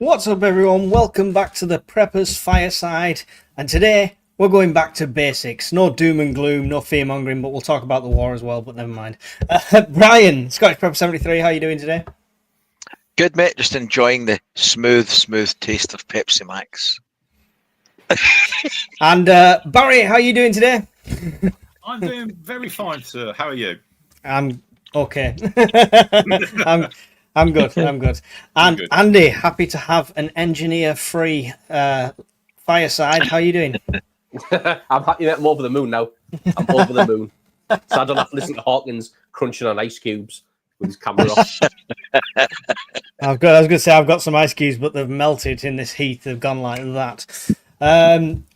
What's up, everyone? Welcome back to the Preppers Fireside. And today we're going back to basics. No doom and gloom, no fear mongering, but we'll talk about the war as well. But never mind. Brian, Scottish Prepper 73, how are you doing today? Good, mate. Just enjoying the smooth taste of Pepsi Max. And Barry, how are you doing today? I'm doing very fine, sir. How are you? I'm okay. I'm good. And Good. Andy, happy to have an engineer-free fireside. How are you doing? I'm happy that I'm over the moon now. I'm over the moon. So I don't have to listen to Hawkins crunching on ice cubes with his camera off. I was going to say I've got some ice cubes, but they've melted in this heat. They've gone like that.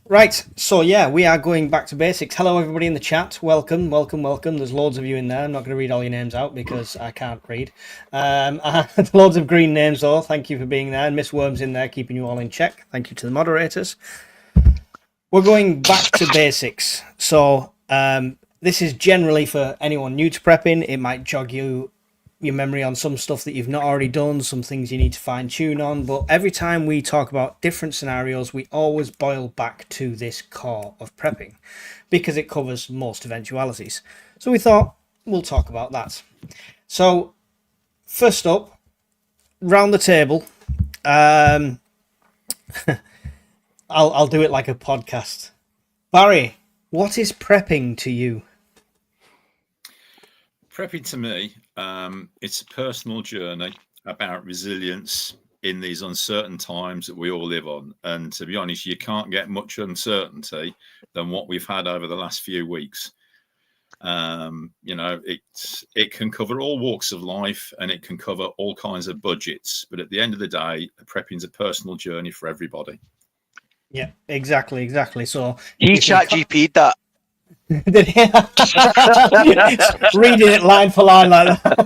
Right, so yeah, we are going back to basics. Hello, everybody in the chat. Welcome. There's loads of you in there. I'm not going to read all your names out because I can't read. Loads of green names, though. Thank you for being there. And Miss Worm's in there, keeping you all in check. Thank you to the moderators. We're going back to basics. So this is generally for anyone new to prepping. It might jog your memory on some stuff that you've not already done, some things you need to fine tune on, but every time we talk about different scenarios, we always boil back to this core of prepping because it covers most eventualities. So we thought we'll talk about that. So first up, round the table, I'll do it like a podcast. Barry, what is prepping to you? Prepping to me, it's a personal journey about resilience in these uncertain times that we all live on. And to be honest, you can't get much uncertainty than what we've had over the last few weeks. It can cover all walks of life and it can cover all kinds of budgets. But at the end of the day, prepping's a personal journey for everybody. Yeah, exactly. So He chat GP'd that. Did he? Reading it line for line like that.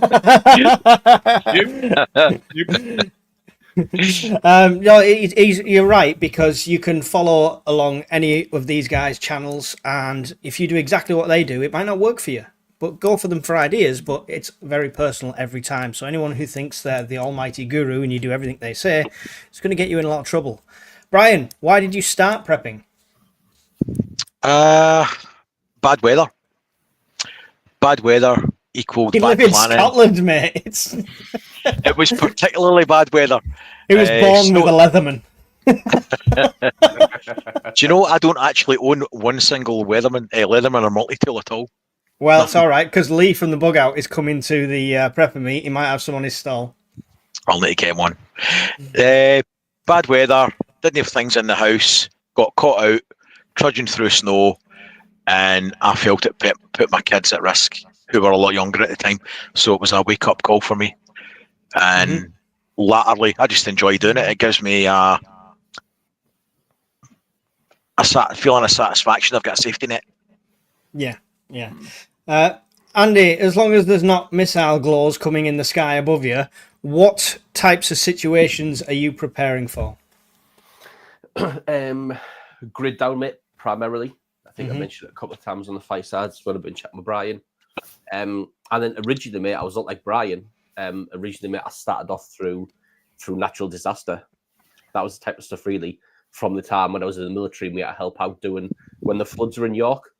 You're right, because you can follow along any of these guys' channels, and if you do exactly what they do, it might not work for you. But go for them for ideas, but it's very personal every time. So anyone who thinks they're the almighty guru and you do everything they say, it's going to get you in a lot of trouble. Brian, why did you start prepping? Bad weather. Bad weather equaled You bad live in planning. Scotland, mate. It was particularly bad weather. He was born with a Leatherman. Do you know, I don't actually own one single Leatherman or multi-tool at all. Well, it's all right, because Lee from the Bug Out is coming to the prepper meet. He might have some on his stall. I'll need to get one. Bad weather, didn't have things in the house, got caught out, trudging through snow, and I felt it put my kids at risk, who were a lot younger at the time. So it was a wake-up call for me. And latterly, I just enjoy doing it. It gives me a feeling of satisfaction. I've got a safety net. Yeah. Andy, as long as there's not missile glows coming in the sky above you, what types of situations are you preparing for? Grid down, mate, primarily. I think I mentioned it a couple of times on the firesides when I've been chatting with Brian. And then originally, mate, I was not like Brian. Originally, mate, I started off through natural disaster. That was the type of stuff, really, from the time when I was in the military, mate, I helped out doing when the floods were in York,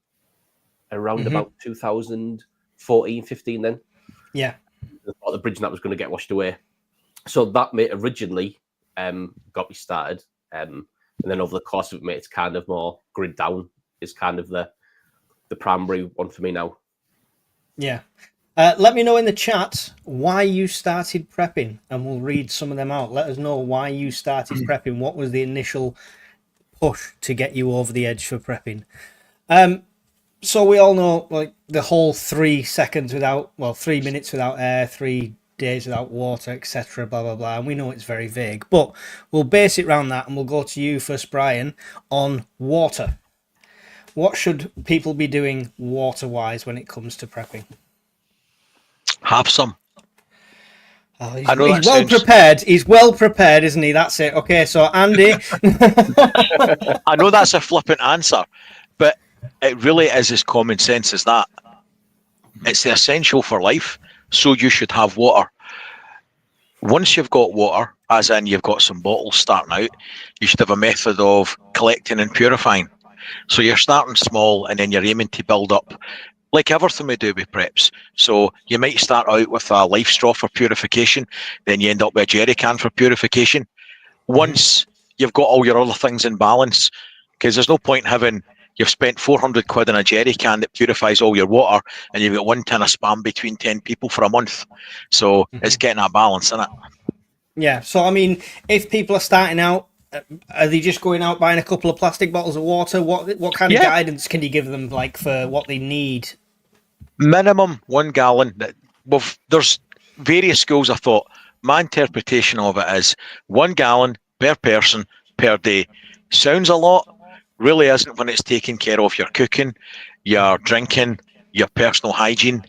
around about 2014, 15 then. Yeah. I thought the bridge and that was going to get washed away. So that, mate, originally got me started. And then over the course of it, mate, it's kind of more grid down is kind of the primary one for me now. Yeah. Let me know in the chat why you started prepping, and we'll read some of them out. Let us know why you started prepping. What was the initial push to get you over the edge for prepping? So we all know, like, the whole 3 minutes without air, 3 days without water, etc., blah, blah, blah. And we know it's very vague, but we'll base it around that, and we'll go to you first, Brian, on water. What should people be doing water-wise when it comes to prepping? Have some. Oh, he's well prepared. He's well prepared, isn't he? That's it. Okay, so Andy. I know that's a flippant answer, but it really is as common sense as that. It's the essential for life, so you should have water. Once you've got water, as in you've got some bottles starting out, you should have a method of collecting and purifying. So you're starting small and then you're aiming to build up, like everything we do with preps. So you might start out with a life straw for purification, then you end up with a jerry can for purification. Once you've got all your other things in balance, because there's no point having you've spent 400 quid in a jerry can that purifies all your water and you've got one tin of spam between 10 people for a month. So it's getting that balance, isn't it? Yeah. So I mean, if people are starting out, are they just going out buying a couple of plastic bottles of water? What kind of guidance can you give them, like, for what they need? Minimum 1 gallon. Well, there's various schools of thought. My interpretation of it is 1 gallon per person per day. Sounds a lot, really isn't when it's taking care of your cooking, your drinking, your personal hygiene.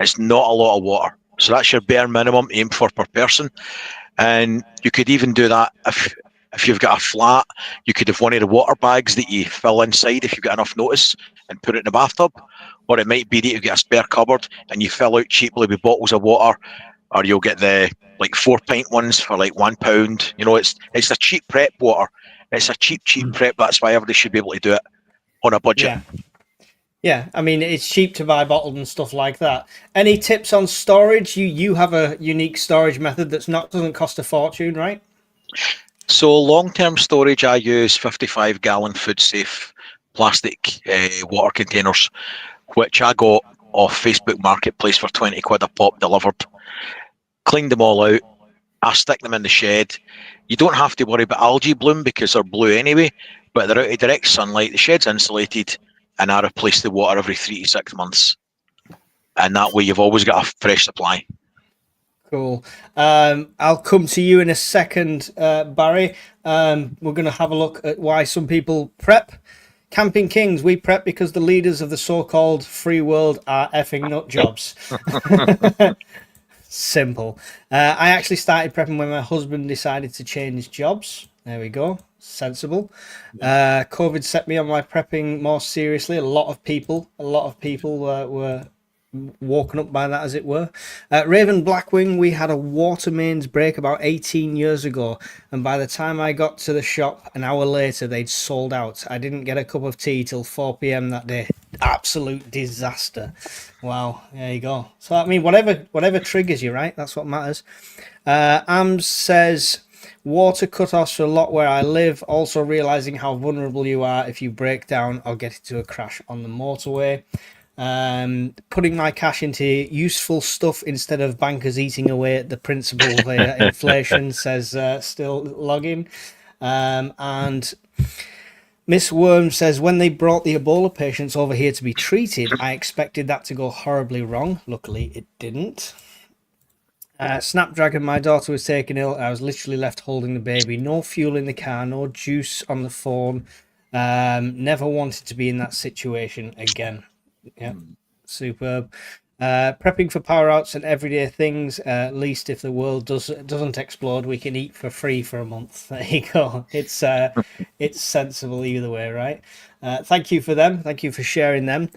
It's not a lot of water. So that's your bare minimum aim for per person. And you could even do that if you've got a flat, you could have one of the water bags that you fill inside if you've got enough notice and put it in the bathtub. Or it might be that you've got a spare cupboard and you fill out cheaply with bottles of water, or you'll get the like 4-pint ones for like £1. You know, it's a cheap prep water. It's a cheap prep. That's why everybody should be able to do it on a budget. Yeah. Yeah, I mean, it's cheap to buy bottled and stuff like that. Any tips on storage? You have a unique storage method doesn't cost a fortune, right? So long-term storage, I use 55-gallon food-safe plastic water containers, which I got off Facebook Marketplace for 20 quid a pop delivered. Cleaned them all out. I stick them in the shed. You don't have to worry about algae bloom because they're blue anyway, but they're out of direct sunlight. The shed's insulated, and I replace the water every 3 to 6 months. And that way you've always got a fresh supply. Cool. I'll come to you in a second, Barry. We're going to have a look at why some people prep. Camping Kings, we prep because the leaders of the so-called free world are effing nut jobs. Simple. I actually started prepping when my husband decided to change jobs. There we go. Sensible. COVID set me on my prepping more seriously. A lot of people were woken up by that, as it were. Raven Blackwing, we had a water mains break about 18 years ago, and by the time I got to the shop an hour later, they'd sold out. I didn't get a cup of tea till 4 p.m. that day. Absolute disaster. Wow, there you go. So I mean, whatever triggers you, right? That's what matters. Ams says, water cut-offs a lot where I live, also realizing how vulnerable you are if you break down or get into a crash on the motorway. Putting my cash into useful stuff instead of bankers eating away at the principal via inflation, says still logging. And Miss Worm says, when they brought the Ebola patients over here to be treated, I expected that to go horribly wrong. Luckily, it didn't. Snapdragon, my daughter was taken ill. I was literally left holding the baby. No fuel in the car, no juice on the phone. Never wanted to be in that situation again. Yeah, superb. Prepping for power outs and everyday things. At least if the world doesn't explode, we can eat for free for a month. There you go. It's sensible either way, right? Thank you for them. Thank you for sharing them.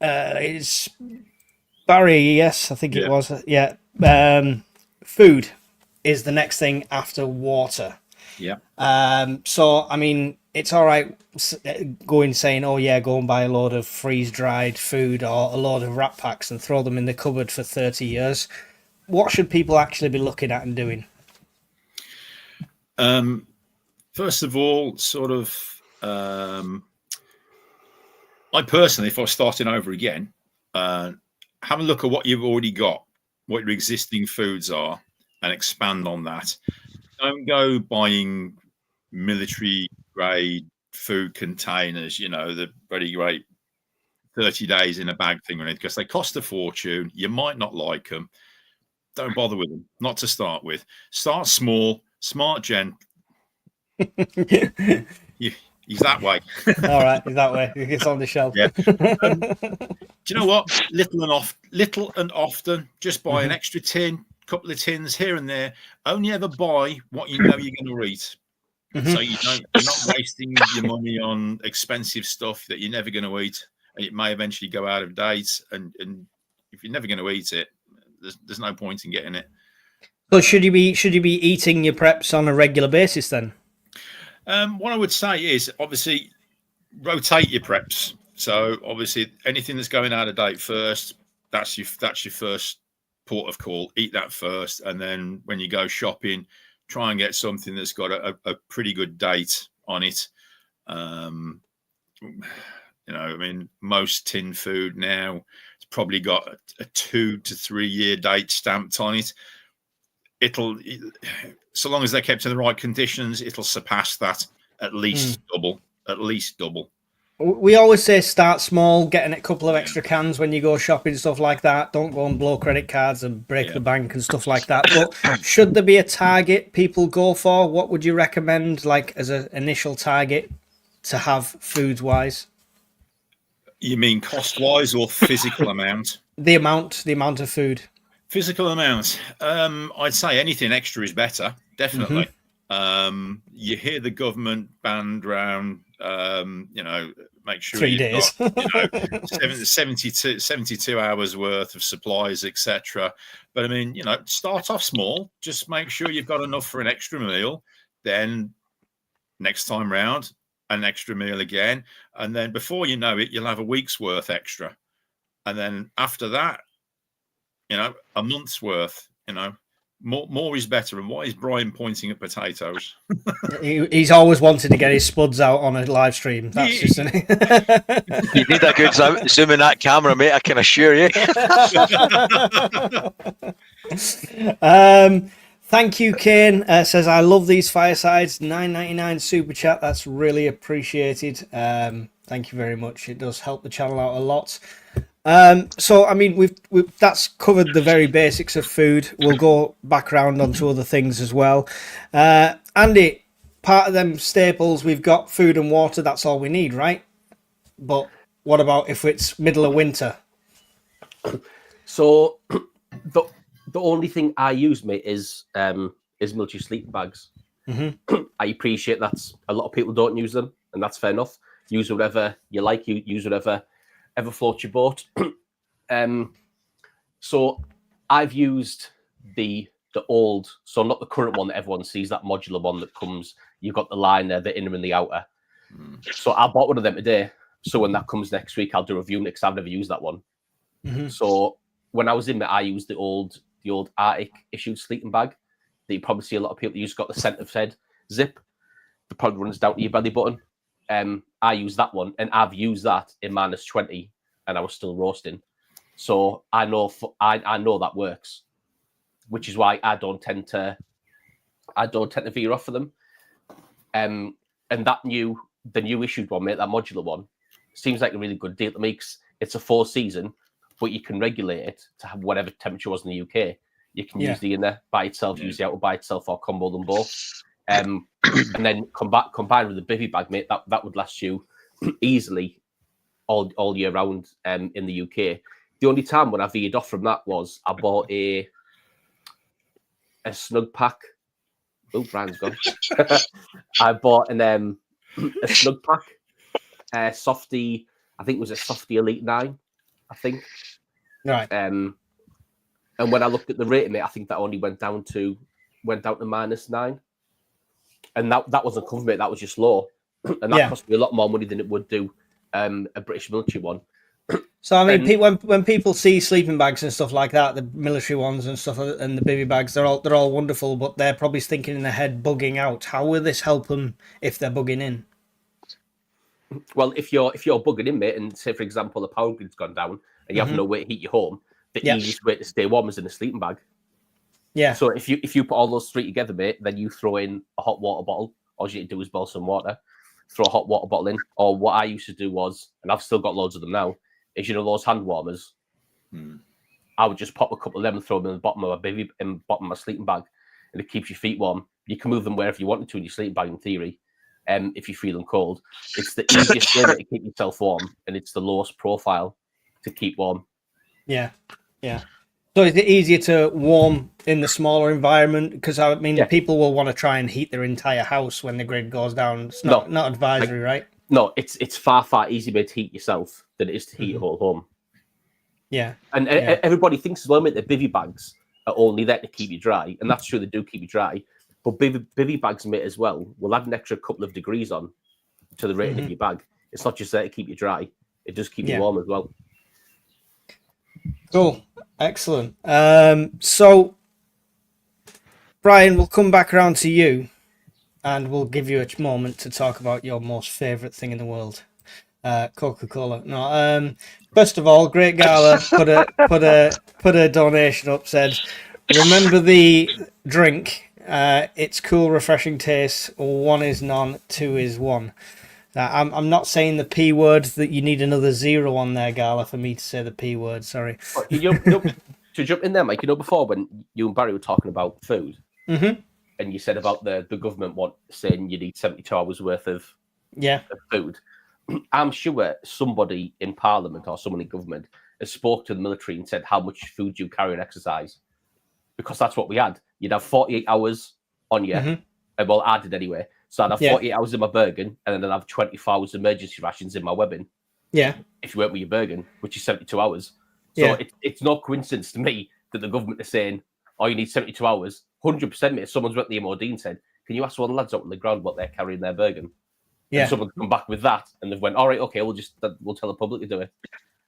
It's Barry. Yes, I think it was. Yeah. Food is the next thing after water. Yeah. So I mean, it's all right going saying, oh yeah, go and buy a load of freeze-dried food or a load of wrap packs and throw them in the cupboard for 30 years. What should people actually be looking at and doing? First of all, sort of, I personally, if I was starting over again, have a look at what you've already got, what your existing foods are, and expand on that. Don't go buying military grade food containers, you know, the very great 30 days in a bag thing on it, because they cost a fortune. You might not like them. Don't bother with them, not to start with. Start small, smart gen. He's that way. All right, he's that way. It's on the shelf. Yeah. Do you know what? Little and often, just buy an extra tin, couple of tins here and there. Only ever buy what you know you're going to eat. So you're not wasting your money on expensive stuff that you're never going to eat, and it may eventually go out of date. And if you're never going to eat it, there's no point in getting it. So should you be eating your preps on a regular basis then? What I would say is obviously rotate your preps. So obviously anything that's going out of date first, that's your first port of call. Eat that first, and then when you go shopping, try and get something that's got a pretty good date on it. I mean, most tin food now it's probably got a 2 to 3 year date stamped on it. So long as they're kept in the right conditions, it'll surpass that at least double. We always say start small, getting a couple of extra cans when you go shopping, stuff like that. Don't go and blow credit cards and break the bank and stuff like that. But should there be a target people go for? What would you recommend, like as an initial target to have food wise? You mean cost wise or physical amount? The amount of food. Physical amount. I'd say anything extra is better. Definitely. You hear the government band round. Make sure 3 days. Got, 72 hours worth of supplies, etc. But I mean, start off small. Just make sure you've got enough for an extra meal. Then next time round, an extra meal again, and then before you know it, you'll have a week's worth extra, and then after that, a month's worth. More is better. And why is Brian pointing at potatoes? He's always wanted to get his spuds out on a live stream. That's just an... You need a good zoom in that camera, mate. I can assure you. Thank you, Kane. Says, I love these firesides. $9.99 super chat. That's really appreciated. Thank you very much. It does help the channel out a lot. So, I mean, we've that's covered the very basics of food. We'll go back around onto other things as well. Andy, part of them staples, we've got food and water. That's all we need, right? But what about if it's middle of winter? So, the only thing I use, mate, is military sleeping bags. I appreciate that a lot of people don't use them, and that's fair enough. Use whatever you like. You use whatever ever floats your boat. So I've used the old, so not the current one that everyone sees, that modular one that comes. You've got the line there, the inner and the outer. So I bought one of them today. So when that comes next week, I'll do a review because I've never used that one. So when I was in there, I used the old Arctic issued sleeping bag that you probably see a lot of people use. Got the centre head zip. The probably runs down to your belly button. I use that one, and I've used that in -20, and I was still roasting. So I know that works, which is why I don't tend to veer off for them. And the new issued one, mate, that modular one, seems like a really good deal. It makes it's a 4-season, but you can regulate it to have whatever temperature was in the UK. You can use the inner by itself, use the outer by itself, or combo them both. And then combined with the bivy bag, mate, that would last you easily all year round in the UK. The only time when I veered off from that was I bought a snug pack. Oh, Brian's gone. I bought a snug pack, Softy. I think it was a Softy Elite 9. I think. Right. And when I looked at the rating, mate, I think that only went down to -9. And that wasn't covered, mate. That was just low, and that cost me a lot more money than it would do a British military one. So I mean, when people see sleeping bags and stuff like that, the military ones and stuff, and the bivy bags, they're all wonderful, but they're probably thinking in their head, bugging out. How will this help them if they're bugging in? Well, if you're bugging in, mate, and say for example the power grid's gone down and you have no way to heat your home, the easiest way to stay warm is in a sleeping bag. Yeah. So if you put all those three together, mate, then you throw in a hot water bottle. All you need to do is boil some water, throw a hot water bottle in. Or what I used to do was, and I've still got loads of them now, is those hand warmers. I would just pop a couple of them and throw them in the bottom of my sleeping bag, and it keeps your feet warm. You can move them wherever you want to in your sleeping bag, in theory. If you're feeling cold, it's the easiest way to keep yourself warm, and it's the lowest profile to keep warm. Yeah. So is it easier to warm in the smaller environment? Because I mean, people will want to try and heat their entire house when the grid goes down. It's not advisory, right? No, it's far easier to heat yourself than it is to heat your whole home. Yeah. And Yeah. everybody thinks as well, mate, that bivy bags are only there to keep you dry, and that's true. They do keep you dry, but bivy bags, mate, as well will add an extra couple of degrees on to the rating of your bag. It's not just there to keep you dry; it does keep you warm as well. Cool. Excellent. So, Brian, we'll come back around to you, and we'll give you a moment to talk about your most favourite thing in the world. Coca-Cola. No. First of all, Great Gala put a donation up. Said, remember the drink. It's cool, refreshing taste. 1 is none, 2 is 1. Now, I'm not saying the P word. That you need another 0 on there, Gala, for me to say the P word. Sorry. To jump in there, Mike. Before when you and Barry were talking about food, Mm-hmm. and you said about the government saying you need 72 hours worth of food. I'm sure somebody in Parliament or someone in government has spoke to the military and said how much food you carry and exercise, because that's what we had. You'd have 48 hours on you, well, I did anyway. So I'd have 48 hours in my Bergen, and then I'd have 24 hours emergency rations in my webbing. Yeah. If you weren't with your Bergen, which is 72 hours. So it's no coincidence to me that the government is saying, oh, you need 72 hours. 100%, mate. Someone's went to the MOD and said, can you ask one of the lads up on the ground what they're carrying their Bergen? Yeah. And someone's come back with that, and they've went, all right, okay, we'll tell the public to do it.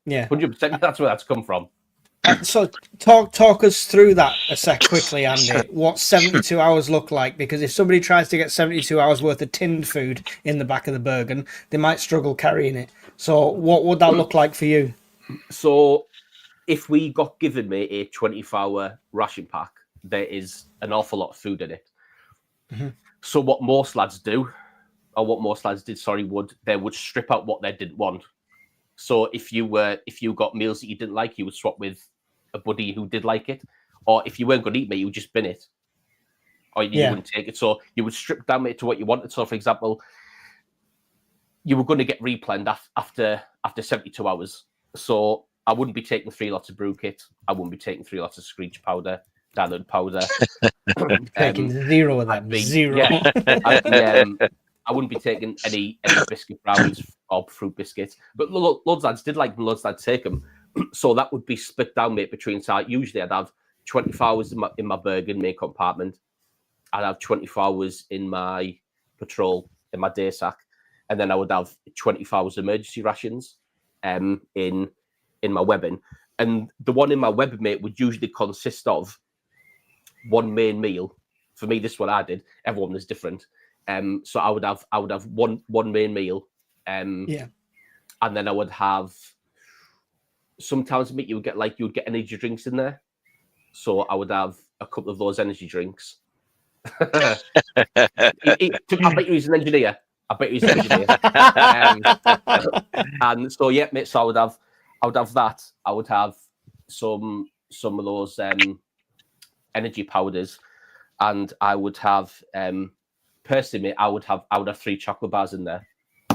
Yeah. 100%. That's where that's come from. So talk us through that a sec quickly, Andy. What 72 hours look like? Because if somebody tries to get 72 hours worth of tinned food in the back of the Bergen, they might struggle carrying it. So what would that look like for you? So if we got given me a 24-hour ration pack, there is an awful lot of food in it. Mm-hmm. So what most lads do, or what most lads did, they would strip out what they didn't want. So if you got meals that you didn't like, you would swap with a buddy who did like it. Or if you weren't going to eat meat, you would just bin it. Or you wouldn't take it. So you would strip down it to what you wanted. So for example, you were going to get replanned after 72 hours. So I wouldn't be taking 3 lots of brew kit. I wouldn't be taking 3 lots of screech powder, download powder. Taking 0 of them. 0. Yeah, I wouldn't be taking any biscuit brownies or fruit biscuits. But loads lads did like them, loads lads take them. So that would be split down, mate, between. So usually I'd have 24 hours in my Bergen main compartment. I'd have 24 hours in my patrol, in my day sack. And then I would have 24 hours emergency rations in my webbing. And the one in my webbing, mate, would usually consist of one main meal. For me, this is what I did. Everyone is different. So I would have one main meal. And then I would have sometimes, mate, you would get energy drinks in there. So I would have a couple of those energy drinks. I bet you he's an engineer. And so mate. So I would have that. I would have some of those energy powders, and I would have personally, mate, I would have 3 chocolate bars in there.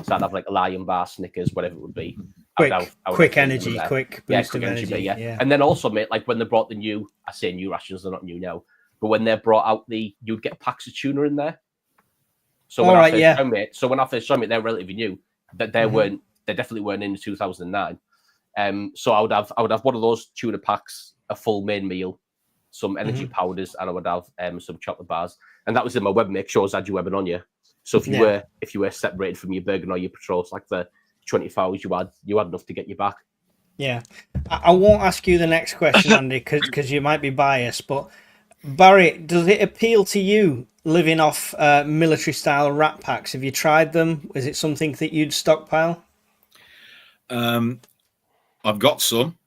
So I'd have like a Lion bar, Snickers, whatever it would be. Quick energy, quick boost of energy. Yeah. And then also, mate, like when they brought the new, I say new rations, they're not new now, but when they brought out you'd get packs of tuna in there. So when I first saw it, they're relatively new. That they definitely weren't in 2009. So I would have one of those tuna packs, a full main meal, some energy powders, and I would have some chocolate bars. And that was in my web. Make sure I had your webbing on you. So if you were separated from your Bergen or your patrols, like the 24 hours you had enough to get you back. Yeah, I won't ask you the next question, Andy, because you might be biased. But Barry, does it appeal to you living off military-style rat packs? Have you tried them? Is it something that you'd stockpile? I've got some,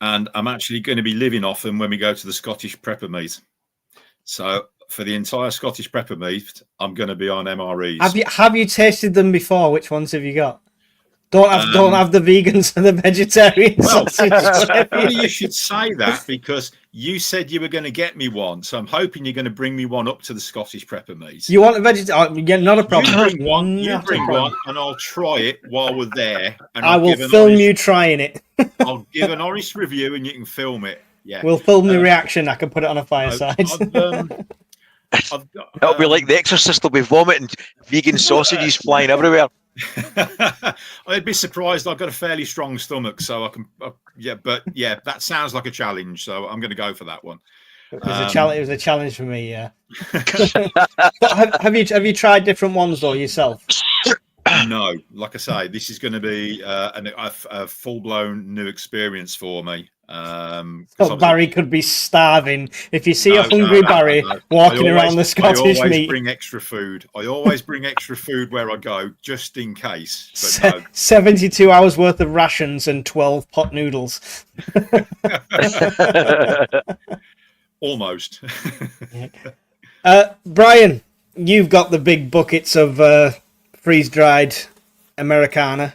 and I'm actually going to be living off them when we go to the Scottish Prepper meet. So for the entire Scottish Prepper meet, I'm going to be on MREs. Have you tasted them before? Which ones have you got? Don't have the vegans and the vegetarians. Well, it's funny you should say that, because you said you were going to get me one, so I'm hoping you're going to bring me one up to the Scottish Prepper meet. You want a vegetarian? Yeah, not a problem. You bring one, and I'll try it while we're there. And I will film you trying it. I'll give an honest review, and you can film it. Yeah, we'll film the reaction. I can put it on a fireside. It'll be like The Exorcist. They'll be vomiting vegan sausages flying everywhere. I'd be surprised. I've got a fairly strong stomach, so I but that sounds like a challenge, so I'm going to go for that one. It was a challenge. It was a challenge for me. Yeah. But have you tried different ones though yourself? No, like I say, this is going to be a full-blown new experience for me. So Barry could be starving if you see a hungry Barry walking around the Scottish I always meat. bring extra food. I always bring extra food where I go, just in case. But no. 72 hours worth of rations and 12 pot noodles. Almost. Brian, you've got the big buckets of freeze-dried Americana.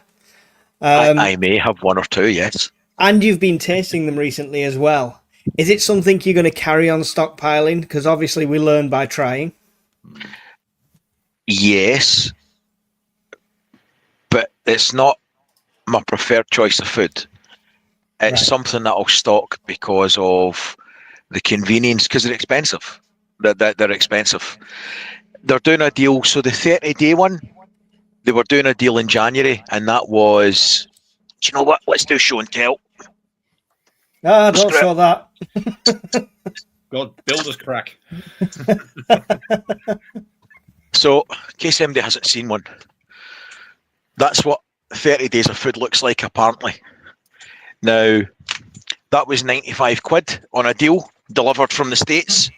I may have one or two, yes. And you've been tasting them recently as well. Is it something you're going to carry on stockpiling? Because obviously we learn by trying. Yes, but it's not my preferred choice of food. It's something that I'll stock because of the convenience, because they're expensive. They're expensive. They're doing a deal. So the 30-day one, they were doing a deal in January, and that was, do you know what? Let's do show and tell. Ah, don't show that. God, builder's crack. So, in case anybody hasn't seen one, that's what 30 days of food looks like, apparently. Now, that was 95 quid on a deal delivered from the States.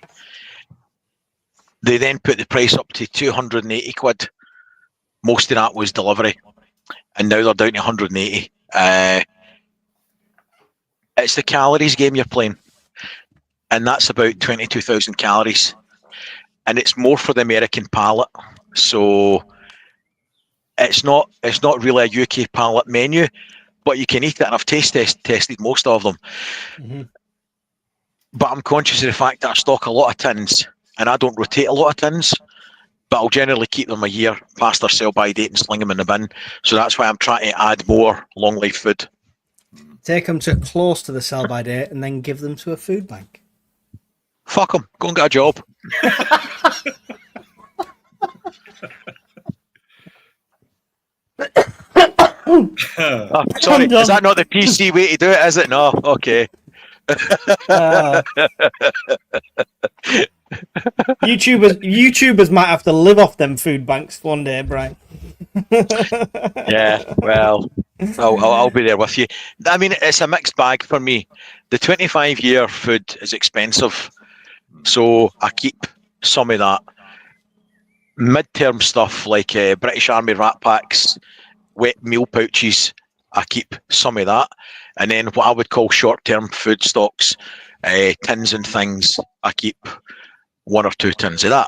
They then put the price up to 280 quid. Most of that was delivery. And now they're down to 180. It's the calories game you're playing. And that's about 22,000 calories. And it's more for the American palate. So it's not really a UK palate menu, but you can eat it, and I've tested most of them. Mm-hmm. But I'm conscious of the fact that I stock a lot of tins, and I don't rotate a lot of tins, but I'll generally keep them a year past their sell-by date and sling them in the bin. So that's why I'm trying to add more long-life food. Take them to close to the sell-by date and then give them to a food bank. Fuck them. Go and get a job. Oh, sorry, is that not the PC way to do it, is it? No? Okay. YouTubers might have to live off them food banks one day, Brian. Yeah, well, I'll be there with you. I mean, it's a mixed bag for me. The 25-year food is expensive, so I keep some of that. Mid-term stuff like British Army Rat Packs, wet meal pouches, I keep some of that. And then what I would call short-term food stocks, tins and things, I keep 1 or 2 tins of that.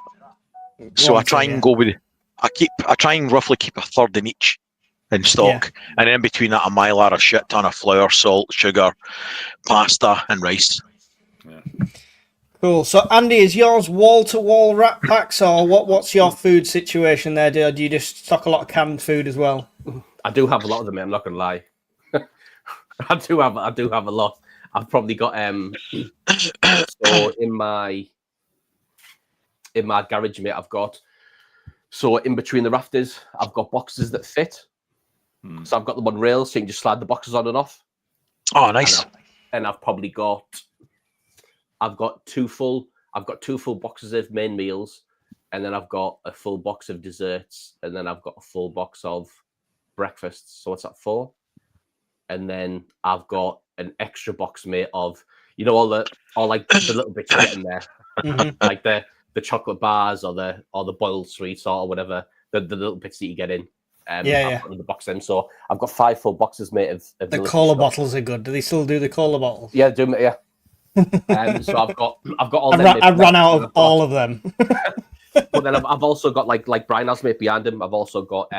So I try and go with, I try and roughly keep a third in each in stock. Yeah. And in between that, a Mylar, a shit ton of flour, salt, sugar, pasta, and rice. Yeah. Cool. So, Andy, is yours wall-to-wall Rat Packs, or what's your food situation there? Do you just stock a lot of canned food as well? I do have a lot of them, mate. I'm not gonna lie. I do have a lot. I've probably got so in my garage, mate, I've got, so in between the rafters, I've got boxes that fit. So I've got them on rails, so you can just slide the boxes on and off. Oh, nice. And I've probably got, I've got two full boxes of main meals, and then I've got a full box of desserts, and then I've got a full box of breakfasts. So what's that for? And then I've got an extra box, mate, of, you know, all like the little bits you get in there, like the chocolate bars or the boiled sweets or whatever, the little bits that you get in. I've got in the box then. So I've got 5 full boxes, mate, of the cola bottles are good. Do they still do the cola bottles? Yeah, do, yeah. So I've got all them. I ran out of all of them. But then I've also got like Brian has, mate, behind him. I've also got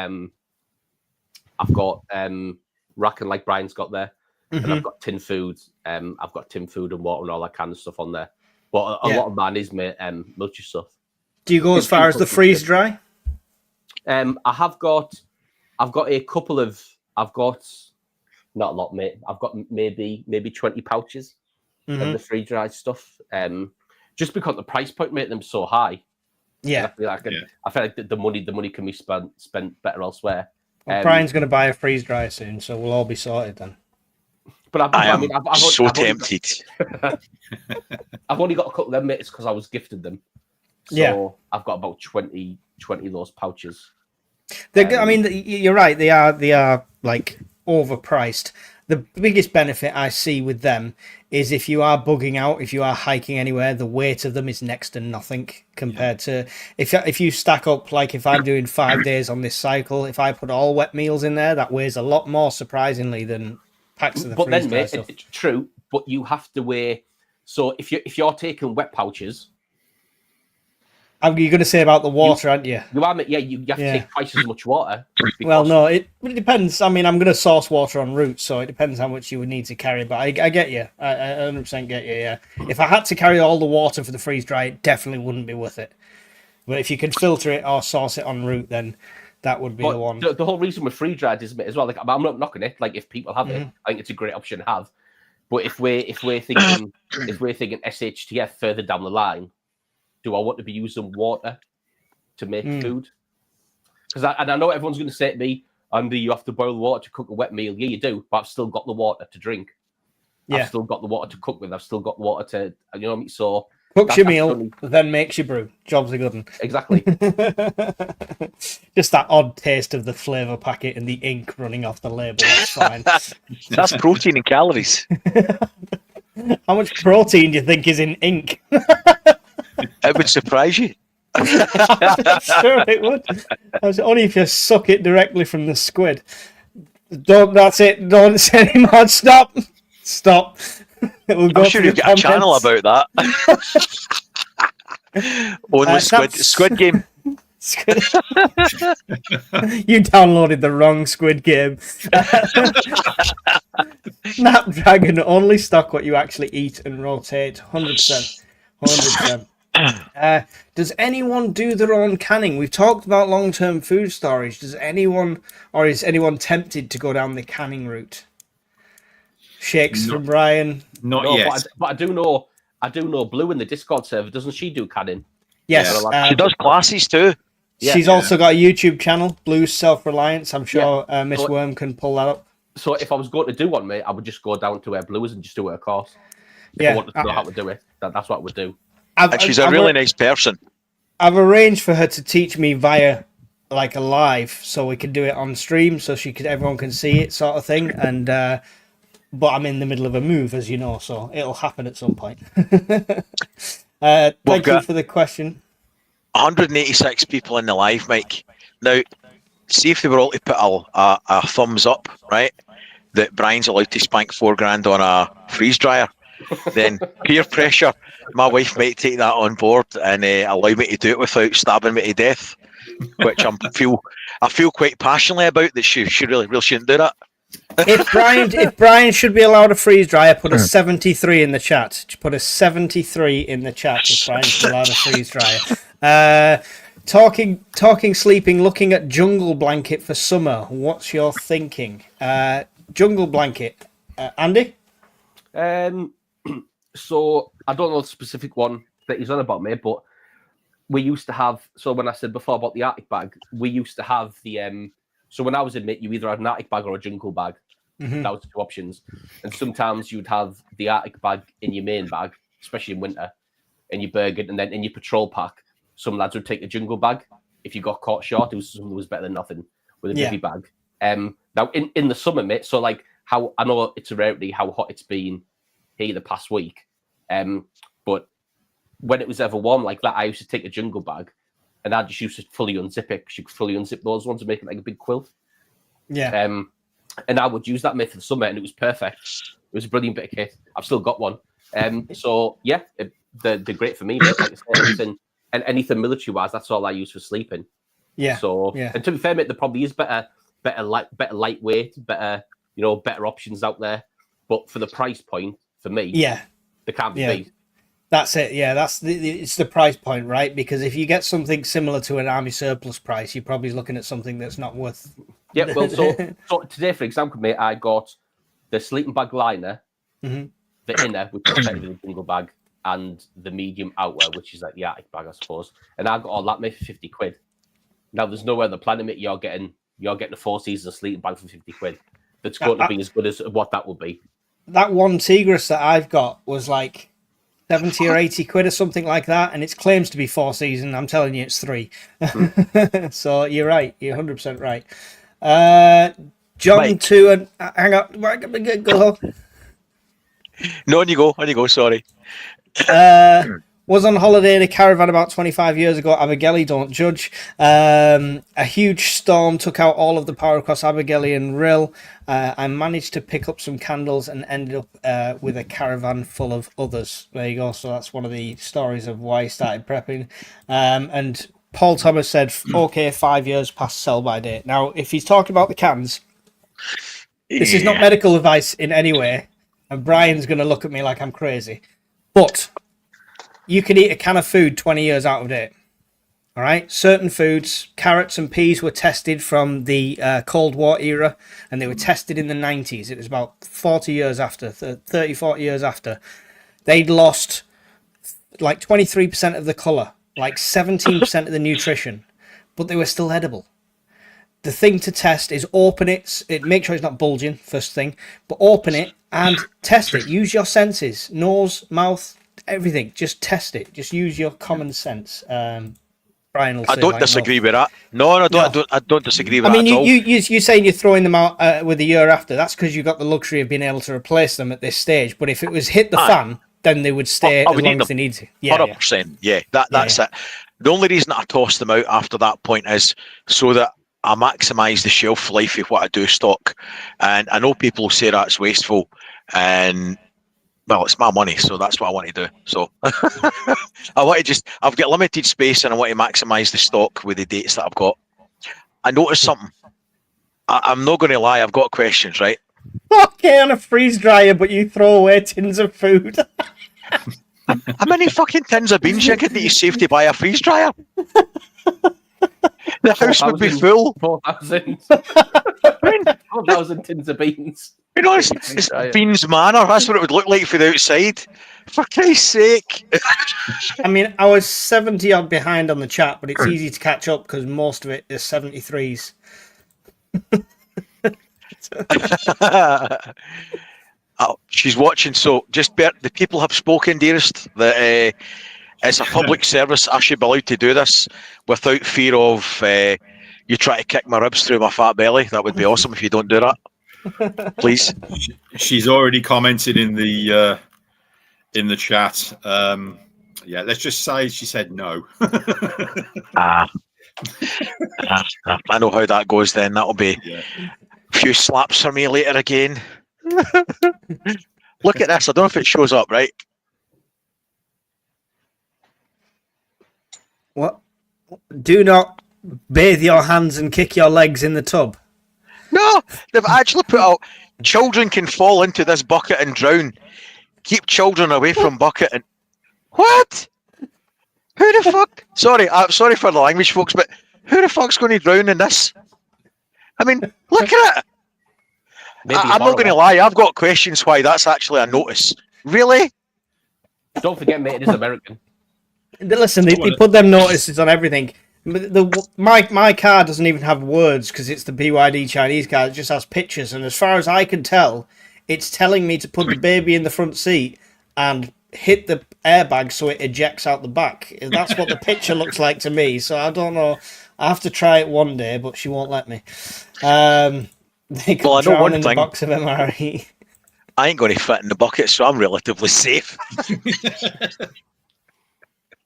racking like Brian's got there, and I've got tin food. I've got tin food and water and all that kind of stuff on there. But a lot of mine is, mate, multi stuff. Do you go as far as the freeze dry? I've got a couple of. I've got not a lot, mate. I've got maybe 20 pouches of the freeze dried stuff. Just because the price point made them so high. Yeah, I feel like the money can be spent better elsewhere. Well, Brian's going to buy a freeze dry soon, so we'll all be sorted then. But I am I've so only tempted. I've only got a couple of them mates because I was gifted them. So Yeah. I've got about 20 of those pouches. I mean, you're right. They are like overpriced. The biggest benefit I see with them is if you are bugging out, if you are hiking anywhere, the weight of them is next to nothing compared to if you stack up, like if I'm doing 5 days on this cycle, if I put all wet meals in there, that weighs a lot more surprisingly than packs of the But then, freeze-dried mate, stuff. it's true. But you have to weigh. So if you're taking wet pouches, You're going to say about the water, aren't you? you have to take twice as much water. Well, no, it depends. I mean, I'm going to source water en route, so it depends how much you would need to carry. But I get you. I 100% get you, yeah. If I had to carry all the water for the freeze-dry, it definitely wouldn't be worth it. But if you can filter it or source it en route, then that would be the one. The whole reason with freeze-dried is as well, like, I'm not knocking it. Like, if people have it, I think it's a great option to have. But if we're thinking SHTF further down the line, do I want to be using water to make food? Because I know everyone's going to say to me, Andy, you have to boil water to cook a wet meal. Yeah, you do, but I've still got the water to drink. Yeah. I've still got the water to cook with. I've still got water to, you know what I mean? So cooks your meal, then makes your brew. Job's a good one. Exactly. Just that odd taste of the flavour packet and the ink running off the label. That's fine. That's protein and calories. How much protein do you think is in ink? It would surprise you. I'm sure it would. Only if you suck it directly from the squid. That's it. Don't say anymore. Stop. It will go I'm sure you've got a channel about that. Only Squid Game. You downloaded the wrong Squid Game. Snapdragon only stock what you actually eat and rotate. 100%. 100%. Does anyone do their own canning? We've talked about long-term food storage. Does anyone, or is anyone tempted to go down the canning route? Shakes from Brian. Not No, yet. but I do know Blue in the Discord server. Doesn't she do canning? Yes, She does classes too. She's also got a YouTube channel, Blue's Self-Reliance. I'm sure Miss Worm can pull that up. So if I was going to do one, mate, I would just go down to where Blue is and just do her course. If Yeah. I wanted to know how to do it, that's what I would do. And she's a really nice person. I've arranged for her to teach me via like a live, so we can do it on stream, so everyone can see it, sort of thing. And but I'm in the middle of a move, as you know, so it'll happen at some point. Thank you for the question. 186 people in the live, Mike. Now, see if they were all to put a thumbs up, right? That Brian's allowed to spank $4,000 on a freeze dryer. Then peer pressure. My wife might take that on board and allow me to do it without stabbing me to death, which I feel quite passionately about. That she really shouldn't do that. If Brian should be allowed a freeze dryer, put a 73 in the chat. Put a 73 in the chat if Brian should be allowed a freeze dryer. Talking, sleeping, looking at Jungle Blanket for summer. What's your thinking? Jungle Blanket, Andy? So I don't know the specific one that he's on about, mate, but we used to have. So when I said before about the Arctic bag, we used to have the. So when I was in, mate, you either had an Arctic bag or a Jungle bag. That was the two options. And sometimes you'd have the Arctic bag in your main bag, especially in winter, in your Bergen, and then in your patrol pack, some lads would take a Jungle bag. If you got caught short, it was something that was better than nothing with a bivvy bag. Now in the summer, mate. So like how I know it's a rarity how hot it's been here the past week. But when it was ever warm like that, I used to take a Jungle bag and I just used to fully unzip it because you could fully unzip those ones and make it like a big quilt. Yeah. And I would use that, mate, for the summer and it was perfect. It was a brilliant bit of kit. I've still got one. So yeah, they're great for me, mate. Like I say, anything military wise, that's all I use for sleeping. Yeah. So and to be fair, mate, there probably is better lightweight, better options out there. But for the price point, for me, they can't be beat. That's it. Yeah, it's the price point, right? Because if you get something similar to an army surplus price, you're probably looking at something that's not worth. Yeah, well, so today, for example, mate, I got the sleeping bag liner, the inner, which is effectively a Jungle bag, and the medium outer, which is like the Arctic bag, I suppose. And I got all that, mate, for 50 quid. Now, there's nowhere on the planet, mate, you're getting a 4 seasons sleeping bag for 50 quid. That's going to be as good as what that would be. that one Tigris that I've got was like 70 or 80 quid or something like that, and it claims to be 4 season. I'm telling you, it's 3. So you're right. You're 100% right. John Mike. 2 and hang on, go. No, on you go. Sorry. Was on holiday in a caravan about 25 years ago. Abergele, don't judge. A huge storm took out all of the power across Abergele and Rill. I managed to pick up some candles and ended up with a caravan full of others. There you go. So that's one of the stories of why he started prepping. And Paul Thomas said, okay, 5 years past sell by date. Now, if he's talking about the cans, this is not medical advice in any way. And Brian's going to look at me like I'm crazy. But you can eat a can of food 20 years out of date. All right. Certain foods, carrots and peas, were tested from the Cold War era, and they were tested in the 90s. It was about 40 years after, 30, 40 years after. They'd lost like 23% of the colour, like 17% of the nutrition, but they were still edible. The thing to test is open it, make sure it's not bulging, first thing, but open it and test it. Use your senses, nose, mouth, everything. Just test it. Just use your common sense. Brian will say, I don't disagree with that. No, I don't disagree with I mean, that at all. you're saying you're throwing them out with a year after. That's because you've got the luxury of being able to replace them at this stage. But if it was hit the fan, then they would stay as long as they need to. Yeah, 100%. Yeah, that's it. The only reason I tossed them out after that point is so that I maximise the shelf life of what I do stock. And I know people say that's wasteful, and well, it's my money, so that's what I want to do. So I've got limited space and I want to maximise the stock with the dates that I've got. I noticed something. I'm not going to lie, I've got questions, right? Okay, on a freeze dryer, but you throw away tins of food. How many fucking tins of beans you could need to save to buy a freeze dryer? The house would be full. 4,000. 4,000 tins of beans. You know, it's Beans Manor. That's what it would look like from the outside. For Christ's sake. I mean, I was 70 odd behind on the chat, but it's easy to catch up because most of it is 73s. Oh, she's watching, so just the people have spoken, dearest, that it's a public service. I should be allowed to do this without fear of you try to kick my ribs through my fat belly. That would be awesome if you don't do that. Please. She's already commented in the chat. Yeah, let's just say she said no. I know how that goes then. That'll be a few slaps for me later again. Look at this. I don't know if it shows up, right? What? Do not bathe your hands and kick your legs in the tub. No, they've actually put out children can fall into this bucket and drown. Keep children away from bucket and what? Who the fuck? Sorry, I'm sorry for the language, folks, but who the fuck's going to drown in this? I mean, look at it. I'm not going to lie. I've got questions why that's actually a notice. Really? Don't forget, mate, it is American. Listen, they put them notices on everything. My car doesn't even have words because it's the BYD Chinese car. It just has pictures, and as far as I can tell, it's telling me to put the baby in the front seat and hit the airbag so it ejects out the back. That's what the picture looks like to me. So I don't know. I have to try it one day, but she won't let me. They could drown in the box of MRE. I ain't going to fit in the bucket, so I'm relatively safe.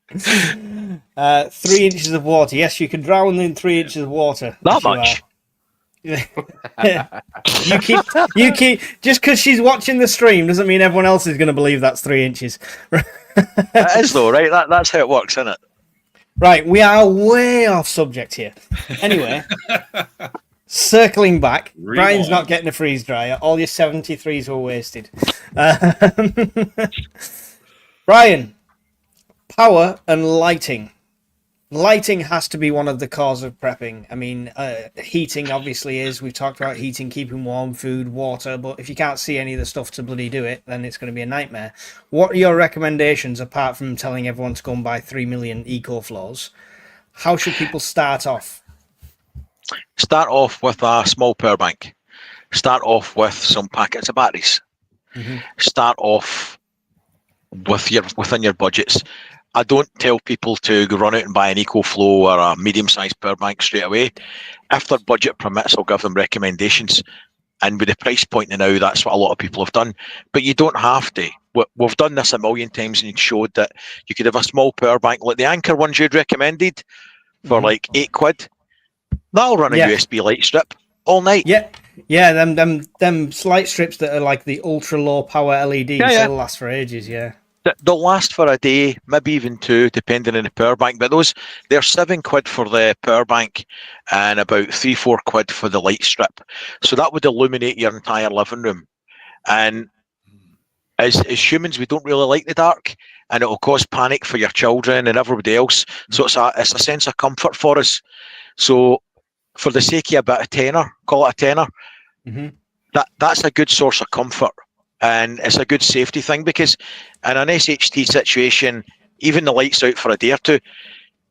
3 inches of water. Yes, you can drown in 3 inches of water. That much. You keep just because she's watching the stream doesn't mean everyone else is going to believe that's 3 inches. It is though, right? That's how it works, isn't it? Right, we are way off subject here. Anyway, circling back, Brian's not getting a freeze dryer. All your 73s were wasted. Brian, power and lighting. Lighting has to be one of the cause of prepping. I mean, heating obviously is. We've talked about heating, keeping warm, food, water, but if you can't see any of the stuff to bloody do it, then it's going to be a nightmare. What are your recommendations, apart from telling everyone to go and buy 3 million EcoFlows? How should people start off? Start off with a small power bank. Start off with some packets of batteries. Start off within your budgets. I don't tell people to go run out and buy an EcoFlow or a medium-sized power bank straight away. If their budget permits, I'll give them recommendations. And with the price point now, that's what a lot of people have done. But you don't have to. We've done this a million times, and it showed that you could have a small power bank like the Anker ones you'd recommended for like £8. That'll run a USB light strip all night. Yeah, them light strips that are like the ultra low power LEDs, they'll last for ages. Yeah, they'll last for a day, maybe even two, depending on the power bank. But they're £7 for the power bank and about £3-4 for the light strip. So that would illuminate your entire living room. And as humans, we don't really like the dark, and it will cause panic for your children and everybody else. So it's a sense of comfort for us. So for the sake of a bit of tenner, call it a tenner, that's a good source of comfort. And it's a good safety thing, because in an SHT situation, even the lights out for a day or two,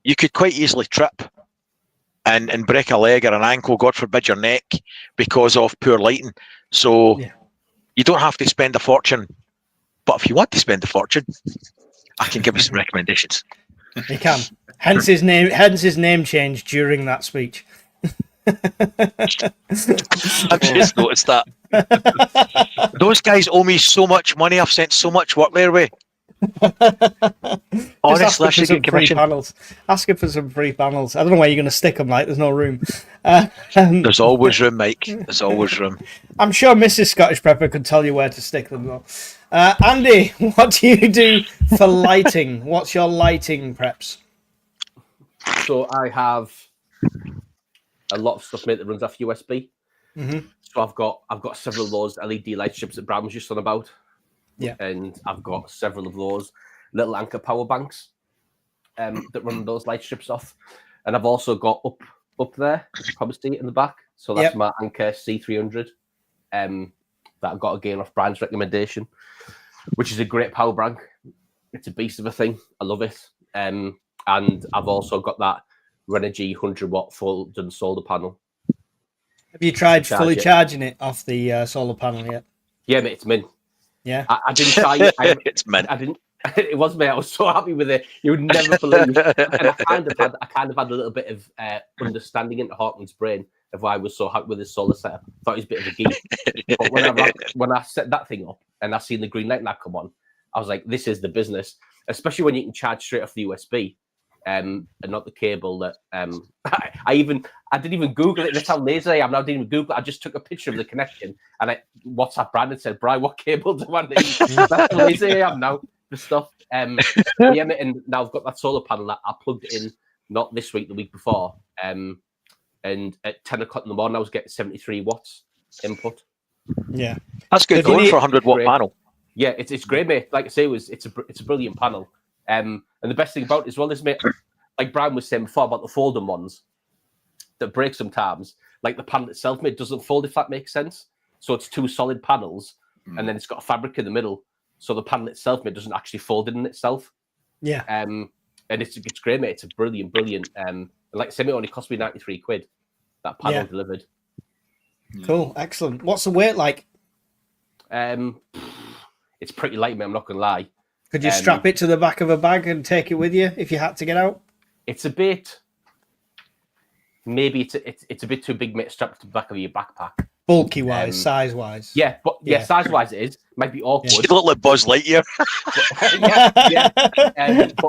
you could quite easily trip and break a leg or an ankle, God forbid your neck, because of poor lighting. So you don't have to spend a fortune. But if you want to spend a fortune, I can give you some recommendations. You can. Hence his name change during that speech. I've just noticed that. Those guys owe me so much money. I've sent so much work their way. Honestly, I should get commission. Ask him for some free panels. I don't know where you're going to stick them. Like, there's no room. There's always room, Mike. There's always room. I'm sure Mrs. Scottish Prepper could tell you where to stick them, though. Andy, what do you do for lighting? What's your lighting preps? So I have a lot of stuff, mate, that runs off USB. So I've got several of those LED light strips that Bram was just on about. Yeah. And I've got several of those little Anker power banks that run those light strips off. And I've also got up there, you can probably see it in the back. So that's my Anker C300 that I've got again off Brian's recommendation, which is a great power bank. It's a beast of a thing. I love it. And I've also got that Renogy 100-watt full done solar panel. Have you tried fully charging it off the solar panel yet? Yeah, mate, it's mint. Yeah, I didn't try it. It's mint. I didn't. It was, mate. I was so happy with it. You would never believe. And I kind of had a little bit of understanding into Hawkman's brain of why I was so happy with his solar setup. I thought he was a bit of a geek. But when I set that thing up and I seen the green light that come on, I was like, this is the business. Especially when you can charge straight off the USB. And not the cable that I didn't even Google it. That's how lazy I am now. I didn't even Google it. I just took a picture of the connection and I WhatsApp Brandon said, "Brian, what cable do I need?" That's how lazy I am now. The stuff. And now I've got that solar panel that I plugged in not this week, the week before. And at 10 o'clock in the morning, I was getting 73 watts input. Yeah, that's good going for a 100-watt panel. Yeah, it's great, mate. Like I say, it's a brilliant panel. And the best thing about it as well is, mate, like Brian was saying before about the folding ones that break sometimes, like the panel itself, mate, doesn't fold, if that makes sense. So it's two solid panels, and then it's got a fabric in the middle. So the panel itself, mate, doesn't actually fold in itself. Yeah. And it's great, mate. It's a brilliant. And like I said, it only cost me 93 quid, that panel delivered. Cool. Excellent. What's the weight like? It's pretty light, mate. I'm not going to lie. Could you strap it to the back of a bag and take it with you if you had to get out? It's a bit. Maybe it's a bit too big, mate. Strapped to the back of your backpack. Bulky wise, size wise. Yeah, but size wise it is. Might be awkward. You look like Buzz Lightyear.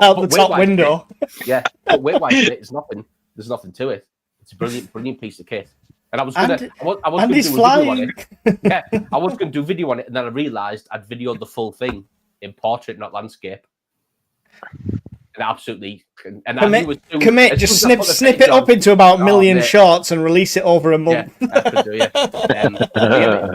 Out the top window. But weight wise, it's nothing. There's nothing to it. It's a brilliant piece of kit. And I was gonna do a video on it. Yeah, I was gonna do a video on it, and then I realised I'd videoed the full thing in portrait, not landscape. And absolutely, just snip it up into about a million shots and release it over a month. Yeah, I could do,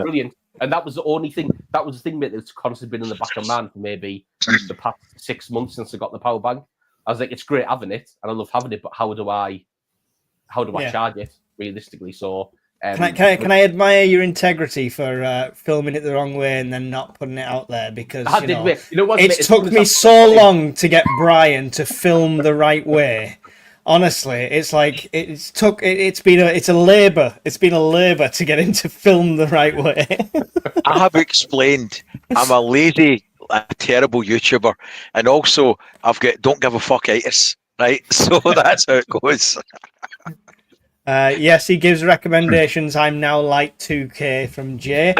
brilliant. And that was the only thing. That was the thing, mate, that's constantly been in the back of my mind for maybe the past 6 months since I got the power bank. I was like, it's great having it, and I love having it, but how do I charge it realistically? So. Can I admire your integrity for filming it the wrong way and then not putting it out there? Because it took me so long to get Brian to film the right way. Honestly, it's like it's a labor. It's been a labor to get him to film the right way. I have explained I'm a lazy, a terrible YouTuber, and also I've got don't give a fuckitis, right? So that's how it goes. Yes, he gives recommendations. I'm now light 2K from Jay.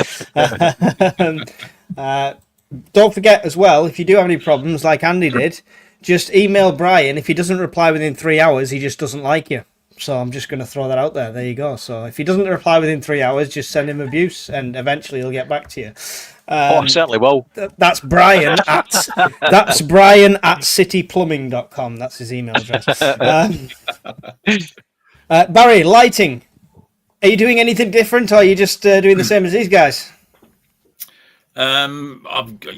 Don't forget as well, if you do have any problems like Andy did, just email Brian. If he doesn't reply within 3 hours, he just doesn't like you. So I'm just going to throw that out there. There you go. So if he doesn't reply within 3 hours, just send him abuse, and eventually he'll get back to you. I certainly will. That's Brian at cityplumbing.com. That's his email address. Barry, lighting. Are you doing anything different, or are you just doing the same as these guys? I've got,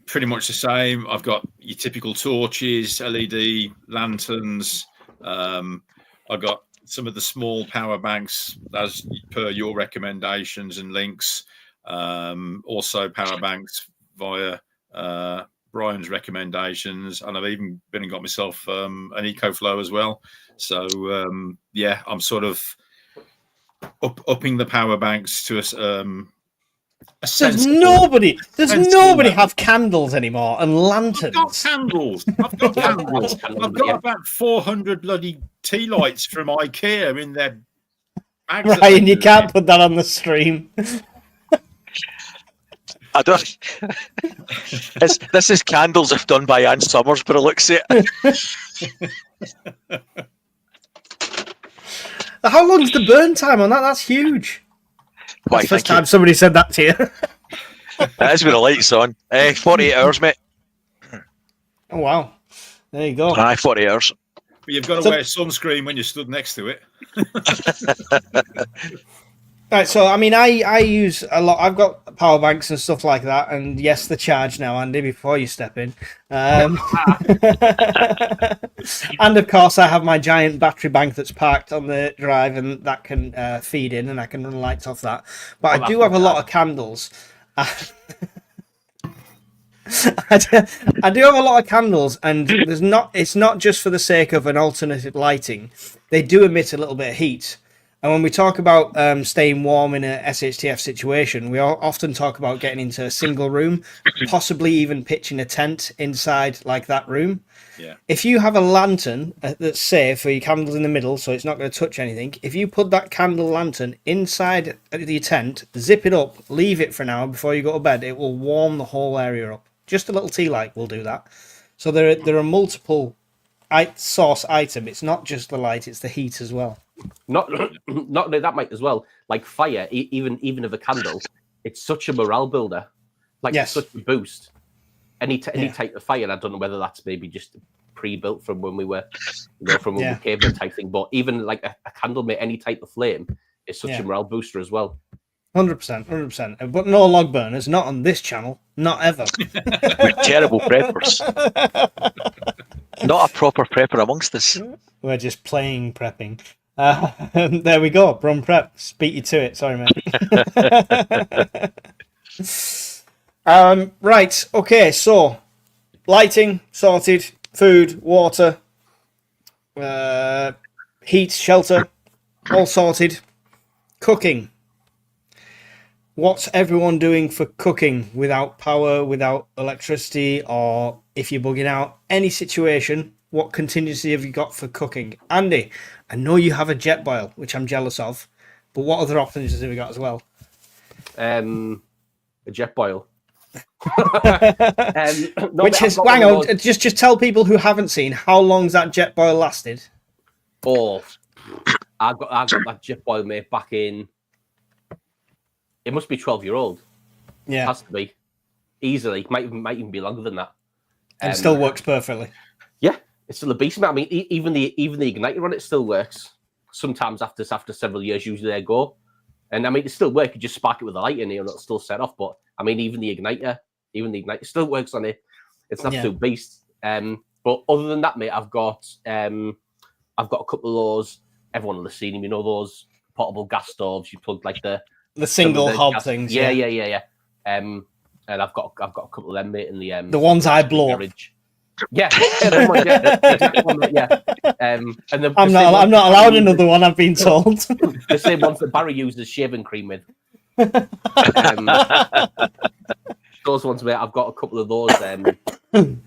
pretty much the same. I've got your typical torches, LED lanterns. I've got some of the small power banks as per your recommendations and links. Also power banks via Brian's recommendations, and I've even been and got myself an EcoFlow as well. So I'm sort of upping the power banks to There's nobody have candles anymore and lanterns. I've got candles. I've got about 400 bloody tea lights from IKEA in their bags. Ryan, you can't put that on the stream. I don't. This is candles if done by Ann Summers, but it looks it. How long's the burn time on that? That's huge. Why, That's the first time somebody said that to you. That is with the lights on. 48 hours, mate. Oh, wow. There you go. Aye, 48 hours. But you've got to wear sunscreen when you stood next to it. Right, so I mean, I use a lot. I've got power banks and stuff like that, and yes, the charge now, Andy, before you step in. And of course, I have my giant battery bank that's parked on the drive, and that can feed in, and I can run lights off that. But I do have a lot of candles. I do have a lot of candles, and it's not just for the sake of an alternative lighting. They do emit a little bit of heat. And when we talk about staying warm in a SHTF situation, we often talk about getting into a single room, possibly even pitching a tent inside like that room. Yeah. If you have a lantern that's safe, or your candle's in the middle, so it's not going to touch anything, if you put that candle lantern inside your tent, zip it up, leave it for an hour before you go to bed, it will warm the whole area up. Just a little tea light will do that. So there are multiple source item. It's not just the light, it's the heat as well. Not only that, Mike, as well. Like fire, even of a candle, it's such a morale builder. Like Yes. such a boost. Any type of fire, and I don't know whether that's maybe just pre-built from when we were, from when we caveman type thing. But even like a candle, mate, any type of flame is such a morale booster as well. 100%. But no log burners, not on this channel, not ever. We're terrible preppers. Not a proper prepper amongst us. We're just playing prepping. There we go. Brum prep. Beat you to it. Sorry, mate. Right. Okay. So, lighting sorted. Food, water, heat, shelter, all sorted. Cooking. What's everyone doing for cooking without power, without electricity, or if you're bugging out? Any situation, what contingency have you got for cooking? Andy, I know you have a jet boil, which I'm jealous of, but what other options have you got as well? A jet boil. Hang on, just tell people who haven't seen, how long's that jet boil lasted? Oh, I got that jet boil, mate, back in. It must be 12-year-old. Yeah, it has to be easily. Might even be longer than that. And still works perfectly. Yeah, it's still a beast, mate. I mean, even the igniter on it still works. Sometimes after several years, usually they go. And I mean, it still works. You just spark it with a light in here, and it'll still set off. But I mean, even the igniter still works on it. It's an absolute beast. But other than that, mate, I've got a couple of those. Everyone will have seen them. You know those portable gas stoves. You plug like the single hob things. Yeah. And I've got a couple of them, mate, in the ones I blow. Garage. Yeah, exactly one, yeah. And I'm not allowed another one. I've been told. The same ones that Barry uses shaving cream with. Those ones, mate. I've got a couple of those. But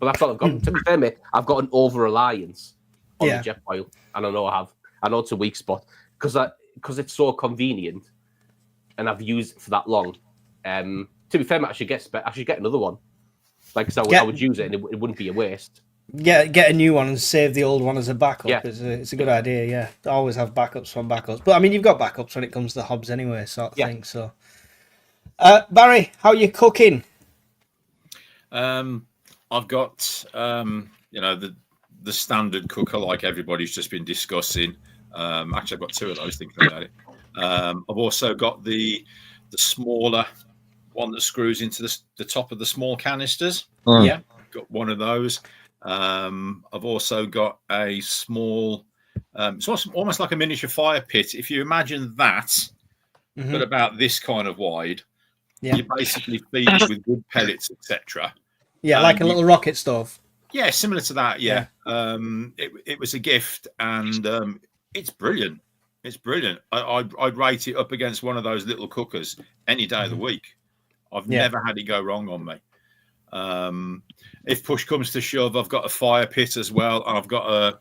that's all I've got. To be fair, mate, I've got an over reliance on the Jetboil, and I know I have. I know it's a weak spot because it's so convenient, and I've used it for that long. To be fair, mate, I should get another one. Like, so I would use it, and it wouldn't be a waste. Get a new one and save the old one as a backup. Yeah. It's a good idea. Yeah, always have backups from backups. But I mean, you've got backups when it comes to the hobs anyway, sort of thing. So, Barry, how are you cooking? I've got the standard cooker like everybody's just been discussing. Actually, I've got two of those thinking about it. I've also got the smaller one that screws into the top of the small canisters. Yeah, got one of those. I've also got a small, it's almost like a miniature fire pit. If you imagine that, but about this kind of wide, you basically feed it with wood pellets, etc. Yeah, like a little rocket stove. Yeah, similar to that. Yeah. It was a gift, and it's brilliant. It's brilliant. I'd rate it up against one of those little cookers any day of the week. I've never had it go wrong on me. If push comes to shove, I've got a fire pit as well. I've got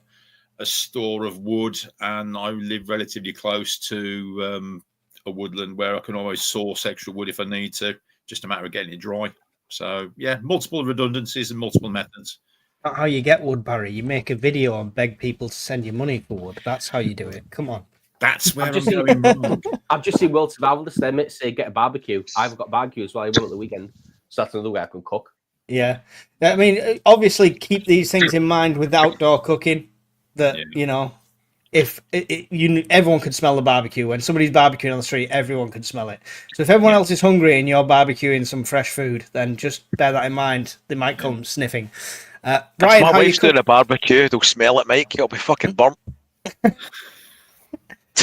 a store of wood, and I live relatively close to a woodland where I can always source extra wood if I need to. Just a matter of getting it dry. So yeah, multiple redundancies and multiple methods. Not how you get wood, Barry. You make a video and beg people to send you money for wood. That's how you do it. Come on. That's where I'm going wrong. I've just seen Will Survivalist there say get a barbecue. I've got barbecue as well. I won at the weekend. So that's another way I can cook. Yeah. I mean, obviously keep these things in mind with outdoor cooking. That, you know, if everyone can smell the barbecue. When somebody's barbecuing on the street, everyone can smell it. So if everyone else is hungry and you're barbecuing some fresh food, then just bear that in mind. They might come sniffing. Brian, if my wife's doing a barbecue, they'll smell it, Mike. It'll be fucking burnt.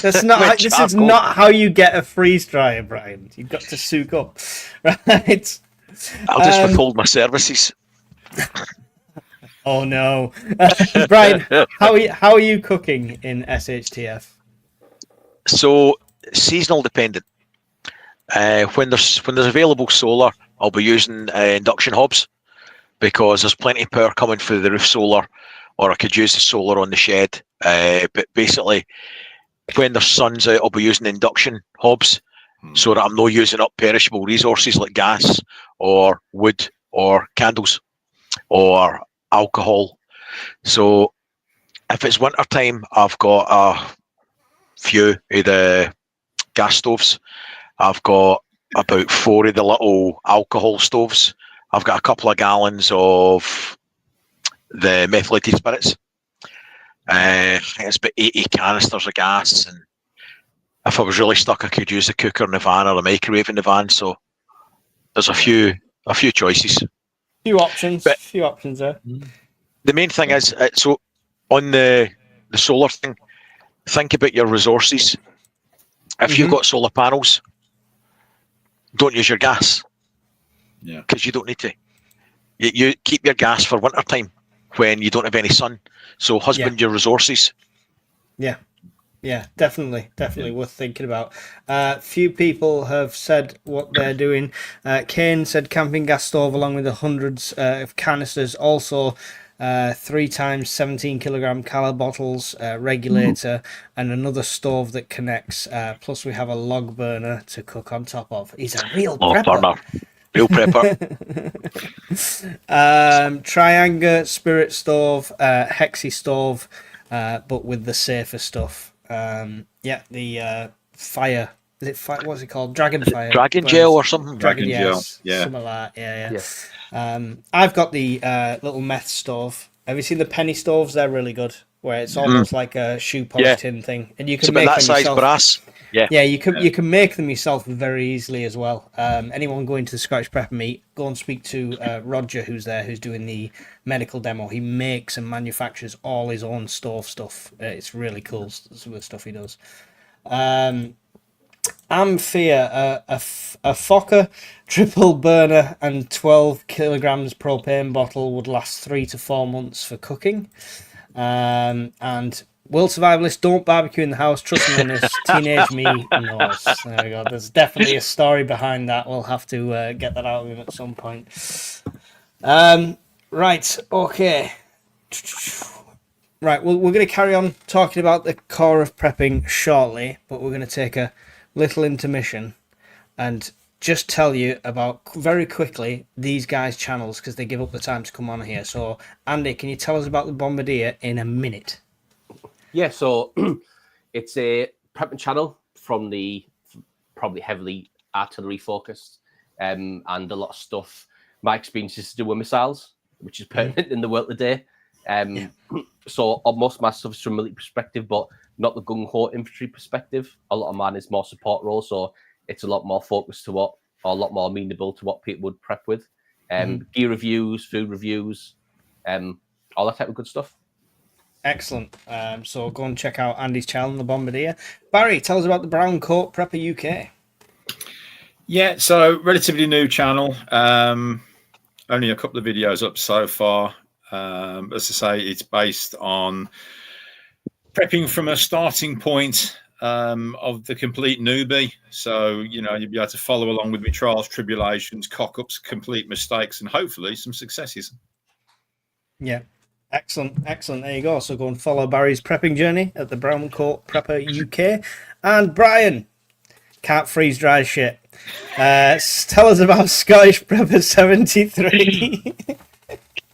This is not how you get a freeze dryer, Brian. You've got to soak up, right? I'll just withhold my services. Oh no, Brian, how are you cooking in SHTF? So seasonal dependent. When there's available solar, I'll be using induction hobs because there's plenty of power coming through the roof solar, or I could use the solar on the shed. But basically, when there's sun's out, I'll be using induction hobs so that I'm not using up perishable resources like gas or wood or candles or alcohol. So if it's winter time, I've got a few of the gas stoves. I've got about 4 of the little alcohol stoves. I've got a couple of gallons of the methylated spirits. I think it's about 80 canisters of gas, and if I was really stuck, I could use a cooker in the van or a microwave in the van. So there's a few choices. Few options there. The main thing is, so on the solar thing, think about your resources. If you've got solar panels, don't use your gas. Yeah, because you don't need to. You keep your gas for winter time when you don't have any sun. So husband your resources. Yeah, definitely worth thinking about. Few people have said what they're doing. Kane said camping gas stove along with the hundreds of canisters. Also 3 times 17 kilogram caliber bottles, regulator, and another stove that connects. Plus we have a log burner to cook on top of. He's a real prepper. Burner. Real prepper. Trianga spirit stove, Hexi stove, but with the safer stuff. The fire. Is it fire? What's it called? Dragon fire. Dragon gel or something. Dragon gel. Yeah. Something like that. Yeah. I've got the little meth stove. Have you seen the penny stoves? They're really good. Where it's almost like a shoe polish tin thing, and you can make that them size yourself. brass. Yeah, you can make them yourself very easily as well. Anyone going to the Scottish Prepper Meet, go and speak to Roger, who's there, who's doing the medical demo. He makes and manufactures all his own stove stuff. It's really cool, some of the stuff he does. Amphere, a Fokker triple burner and 12 kilograms propane bottle would last 3 to 4 months for cooking. And World Survivalist, don't barbecue in the house. Trust me on this. Teenage me knows. There we go. There's definitely a story behind that. We'll have to get that out of him at some point. Right. Okay. Right. Well, we're going to carry on talking about the core of prepping shortly, but we're going to take a little intermission and just tell you about very quickly these guys' channels because they give up the time to come on here. So, Andy, can you tell us about the Bombardier in a minute? Yeah, so it's a prepping channel from the probably heavily artillery focused and a lot of stuff. My experience is to do with missiles, which is pertinent in the world today. So most of my stuff is from a military perspective, but not the gung-ho infantry perspective. A lot of mine is more support role, so it's a lot more focused to what, or a lot more amenable to what people would prep with. Gear reviews, food reviews, all that type of good stuff. Excellent. So go and check out Andy's channel, The Bombardier. Barry, tell us about the Brown Coat Prepper UK. Yeah, so relatively new channel. Only a couple of videos up so far. As I say, it's based on prepping from a starting point of the complete newbie. So, you'll be able to follow along with me trials, tribulations, cock-ups, complete mistakes, and hopefully some successes. Yeah. Excellent. There you go. So go and follow Barry's prepping journey at the Brown Coat Prepper UK. And Brian, can't freeze dry shit. Tell us about Scottish Prepper 73.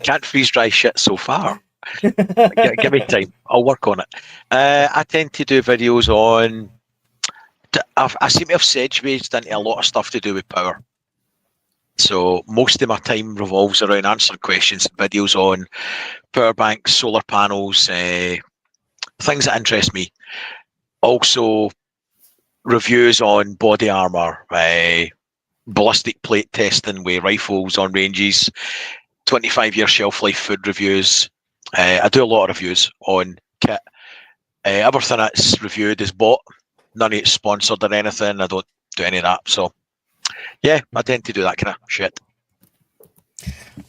Can't freeze dry shit so far. Give me time. I'll work on it. I tend to do videos on. I seem to have segued into a lot of stuff to do with power. So most of my time revolves around answering questions and videos on power banks, solar panels, things that interest me. Also, reviews on body armour, ballistic plate testing with rifles on ranges, 25-year shelf life food reviews. I do a lot of reviews on kit. Everything that's reviewed is bought. None of it's sponsored or anything. I don't do any of that. So, yeah, I tend to do that kind of shit.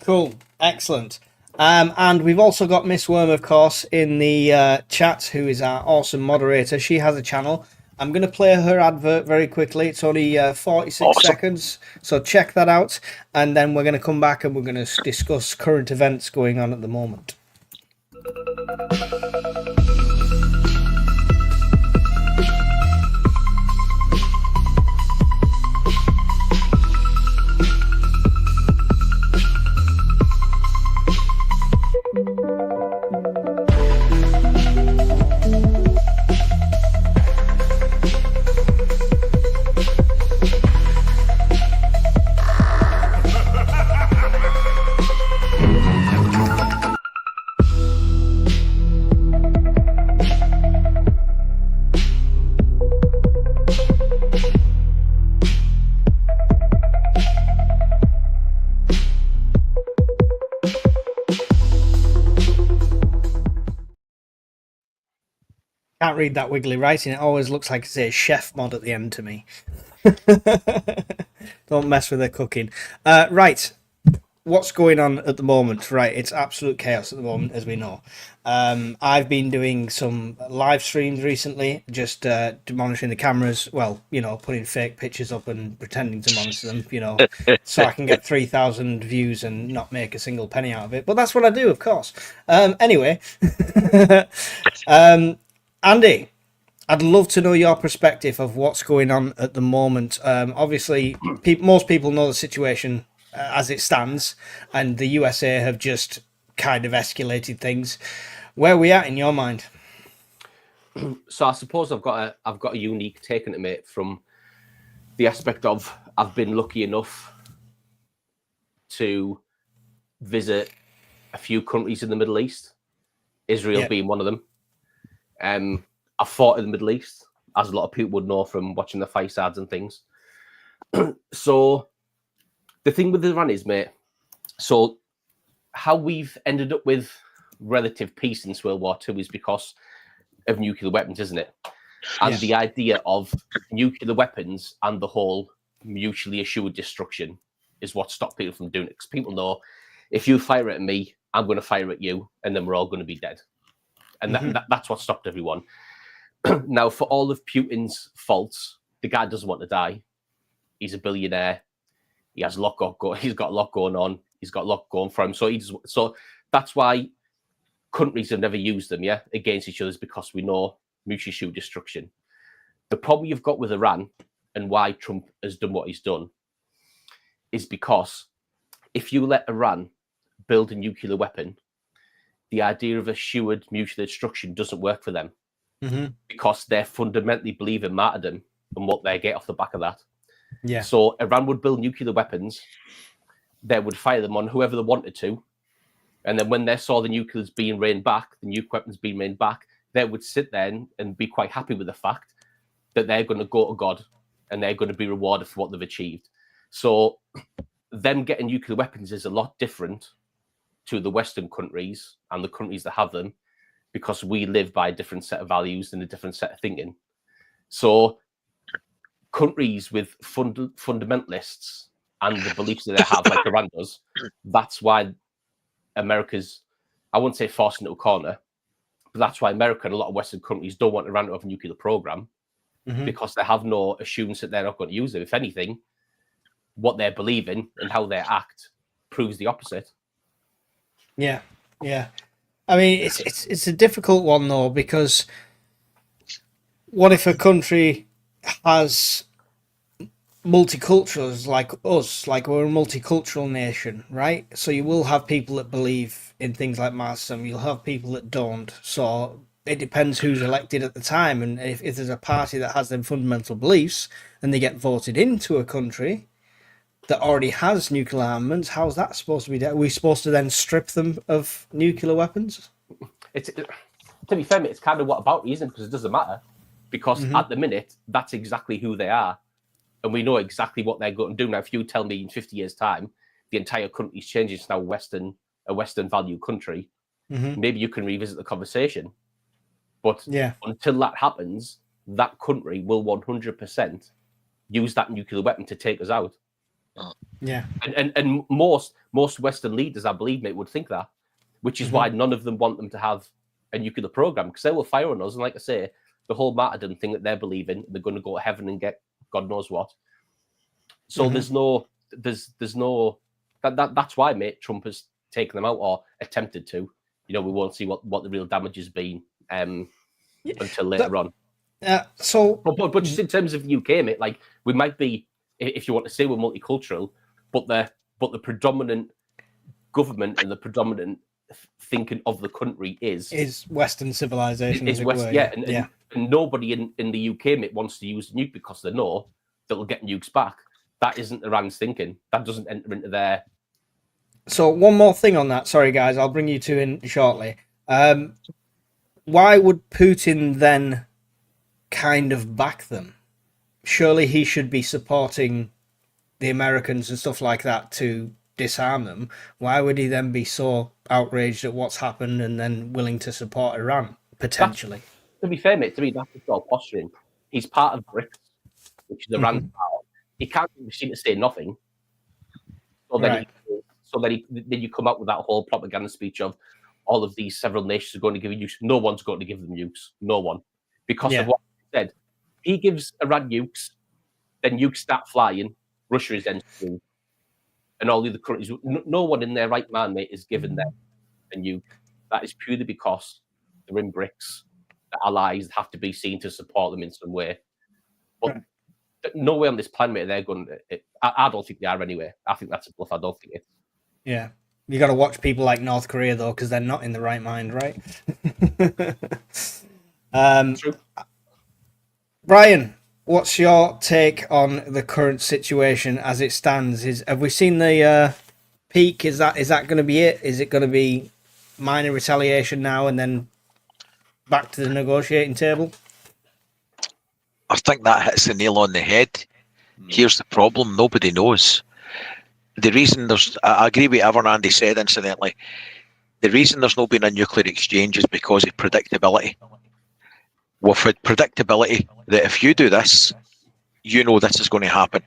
Cool. Excellent. And we've also got Miss Worm, of course, in the chat, who is our awesome moderator. She has a channel. I'm going to play her advert very quickly. It's only 46 seconds, so check that out. And then we're going to come back and we're going to discuss current events going on at the moment. Can't read that wiggly writing. It always looks like it's a chef mod at the end to me. Don't mess with their cooking. Right. What's going on at the moment? Right. It's absolute chaos at the moment, as we know. I've been doing some live streams recently, just monitoring the cameras. Well, putting fake pictures up and pretending to monitor them, so I can get 3,000 views and not make a single penny out of it. But that's what I do, of course. Anyway. Andy, I'd love to know your perspective of what's going on at the moment. Obviously, most people know the situation as it stands, and the USA have just kind of escalated things. Where are we at in your mind? So I suppose I've got a unique take on it, mate, from the aspect of I've been lucky enough to visit a few countries in the Middle East, Israel being one of them. I fought in the Middle East, as a lot of people would know from watching the Faisads and things. So the thing with Iran is, mate, so how we've ended up with relative peace since World War II is because of nuclear weapons, isn't it? And Yeah. the idea of nuclear weapons and the whole mutually assured destruction is what stopped people from doing it. Because people know, if you fire at me, I'm going to fire at you, and then we're all going to be dead. And that's what stopped everyone. Now, for all of Putin's faults, the guy doesn't want to die. He's a billionaire. He has he's got a lot going on. He's got a lot going for him. So that's why countries have never used them, against each other, is because we know mutually assured destruction. The problem you've got with Iran and why Trump has done what he's done is because if you let Iran build a nuclear weapon, the idea of assured mutual destruction doesn't work for them because they fundamentally believe in martyrdom and what they get off the back of that. Yeah. So Iran would build nuclear weapons, they would fire them on whoever they wanted to, and then when they saw the nuclears being rained back, the nuclear weapons being rained back, they would sit there and be quite happy with the fact that they're going to go to God and they're going to be rewarded for what they've achieved. So them getting nuclear weapons is a lot different to the Western countries and the countries that have them, because we live by a different set of values and a different set of thinking. So countries with fundamentalists and the beliefs that they have, like Iran does, that's why America's, I wouldn't say forced into a corner, but that's why America and a lot of Western countries don't want Iran to have a nuclear program, because they have no assurance that they're not going to use it. If anything, what they believe in and how they act proves the opposite. Yeah. I mean, it's a difficult one though, because what if a country has multiculturals like us, like we're a multicultural nation, right? So you will have people that believe in things like Marxism, you'll have people that don't. So it depends who's elected at the time, and if there's a party that has them fundamental beliefs and they get voted into a country that already has nuclear armaments, how's that supposed to be done? Are we supposed to then strip them of nuclear weapons? To be fair, mate, it's kind of what about reason, because it doesn't matter. Because at the minute, that's exactly who they are. And we know exactly what they're going to do. Now, if you tell me in 50 years' time, the entire country's changing to now a Western value country, maybe you can revisit the conversation. But until that happens, that country will 100% use that nuclear weapon to take us out. Yeah. And most Western leaders, I believe, mate, would think that, which is why none of them want them to have a nuclear program, because they will fire on us. And like I say, the whole martyrdom thing that they're believing, they're going to go to heaven and get God knows what. So there's no that's why, mate, Trump has taken them out or attempted to. We won't see what the real damage has been until later on. But just in terms of the UK, mate, like we might be, if you want to say we're multicultural, but the predominant government and the predominant thinking of the country is Western civilization. Is West, and nobody in the UK, mate, wants to use nuke because they know they'll get nukes back. That isn't Iran's thinking. That doesn't enter into their. So one more thing on that. Sorry, guys, I'll bring you two in shortly. Why would Putin then kind of back them? Surely he should be supporting the Americans and stuff like that to disarm them. Why would he then be so outraged at what's happened and then willing to support Iran, potentially? To be fair, mate, to me, that's just all posturing. He's part of BRICS, which is Iran's power. He can't seem to say nothing. So then, then you come up with that whole propaganda speech of all of these several nations are going to give you nukes. No one's going to give them nukes. No one. Because of what he said. He gives Iran nukes, then nukes start flying. Russia is then screwed. And all the other countries, no one in their right mind, mate, is giving them a nuke. That is purely because they're in BRICS. The allies have to be seen to support them in some way. But no way on this planet, mate, they're going to. I don't think they are anyway. I think that's a bluff. I don't think it. Yeah. You got to watch people like North Korea, though, because they're not in the right mind, right? True. Brian, what's your take on the current situation as it stands? Have we seen the peak? Is that going to be it? Is it going to be minor retaliation now and then back to the negotiating table? I think that hits the nail on the head. Here's the problem: nobody knows. The reason I agree with everyone Andy said, incidentally. The reason there's not been a nuclear exchange is because of predictability. with predictability that if you do this, you know this is going to happen.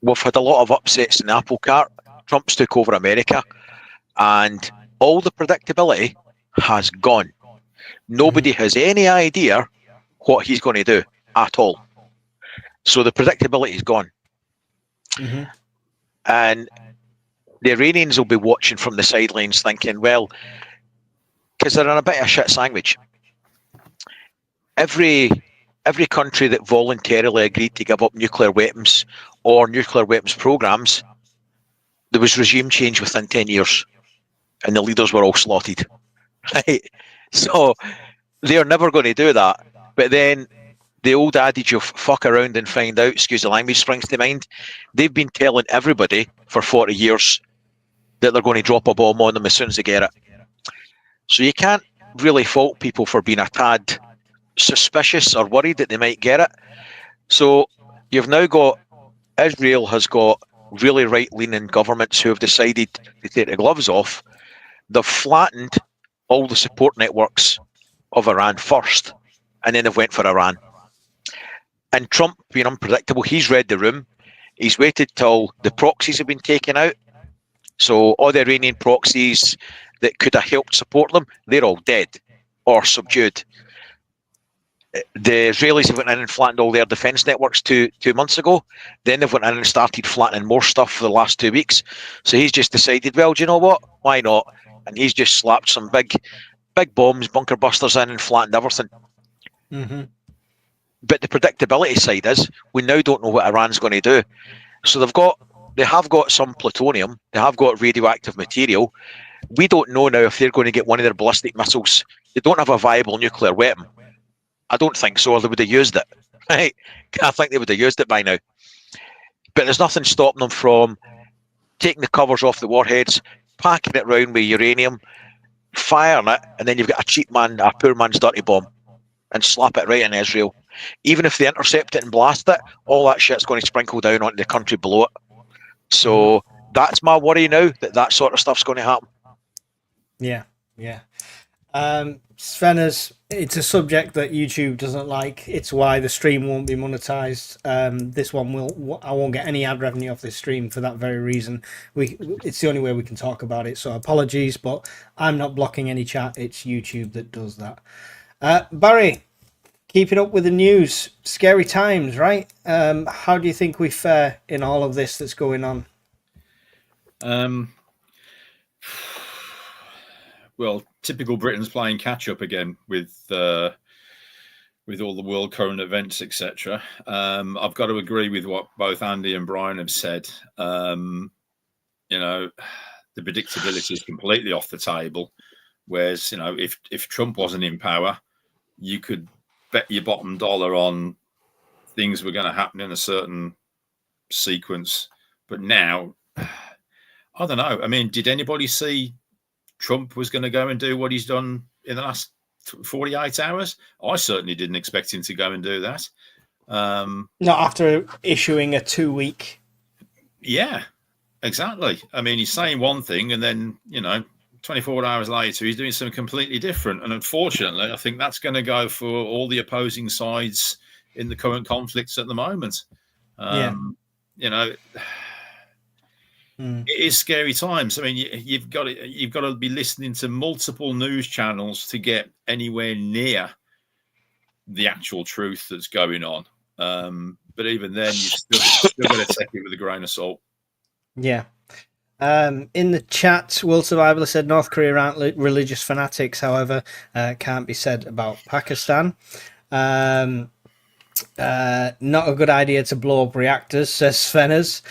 We've had a lot of upsets in the apple cart. Trump's took over America, and all the predictability has gone. Nobody has any idea what he's going to do at all. So the predictability is gone. And the Iranians will be watching from the sidelines thinking, well, because they're in a bit of a shit sandwich. Every country that voluntarily agreed to give up nuclear weapons or nuclear weapons programs, there was regime change within 10 years and the leaders were all slaughtered. Right? So they're never going to do that. But then the old adage of fuck around and find out, excuse the language, springs to mind. They've been telling everybody for 40 years that they're going to drop a bomb on them as soon as they get it. So you can't really fault people for being a tad suspicious or worried that they might get it. So you've now got, Israel has got really right-leaning governments who have decided to take the gloves off. They've flattened all the support networks of Iran first, and then they've went for Iran. And Trump, being unpredictable, he's read the room. He's waited till the proxies have been taken out. So all the Iranian proxies that could have helped support them, they're all dead or subdued. The Israelis have went in and flattened all their defence networks 2 months ago. Then they've went in and started flattening more stuff for the last 2 weeks. So he's just decided, well, do you know what? Why not? And he's just slapped some big bombs, bunker busters in and flattened everything. But the predictability side is we now don't know what Iran's going to do. So they have got some plutonium, they have got radioactive material. We don't know now if they're going to get one of their ballistic missiles. They don't have a viable nuclear weapon. I don't think so, or they would have used it. Right? I think they would have used it by now. But there's nothing stopping them from taking the covers off the warheads, packing it round with uranium, firing it, and then you've got a cheap man, a poor man's dirty bomb, and slap it right in Israel. Even if they intercept it and blast it, all that shit's going to sprinkle down onto the country below it. So that's my worry now, that sort of stuff's going to happen. Yeah. Sveners, it's a subject that YouTube doesn't like. It's why the stream won't be monetized. This one I won't get any ad revenue off this stream for that very reason. It's the only way we can talk about it. So apologies, but I'm not blocking any chat. It's YouTube that does that. Barry, keeping up with the news, scary times, right? How do you think we fare in all of this that's going on? Well, typical Britain's playing catch up again with all the world current events, etc. I've got to agree with what both Andy and Brian have said. The predictability is completely off the table. Whereas, if Trump wasn't in power, you could bet your bottom dollar on things were going to happen in a certain sequence. But now, I don't know. I mean, did anybody see Trump was going to go and do what he's done in the last 48 hours? I certainly didn't expect him to go and do that. Not after issuing a 2-week. Yeah, exactly. I mean, he's saying one thing and then, 24 hours later, he's doing something completely different. And unfortunately, I think that's going to go for all the opposing sides in the current conflicts at the moment. It is scary times. I mean, you've got to be listening to multiple news channels to get anywhere near the actual truth that's going on. But even then, you're still going to take it with a grain of salt. Yeah. In the chat, Will Survival said North Korea aren't religious fanatics. However, can't be said about Pakistan. Not a good idea to blow up reactors, says Sveners.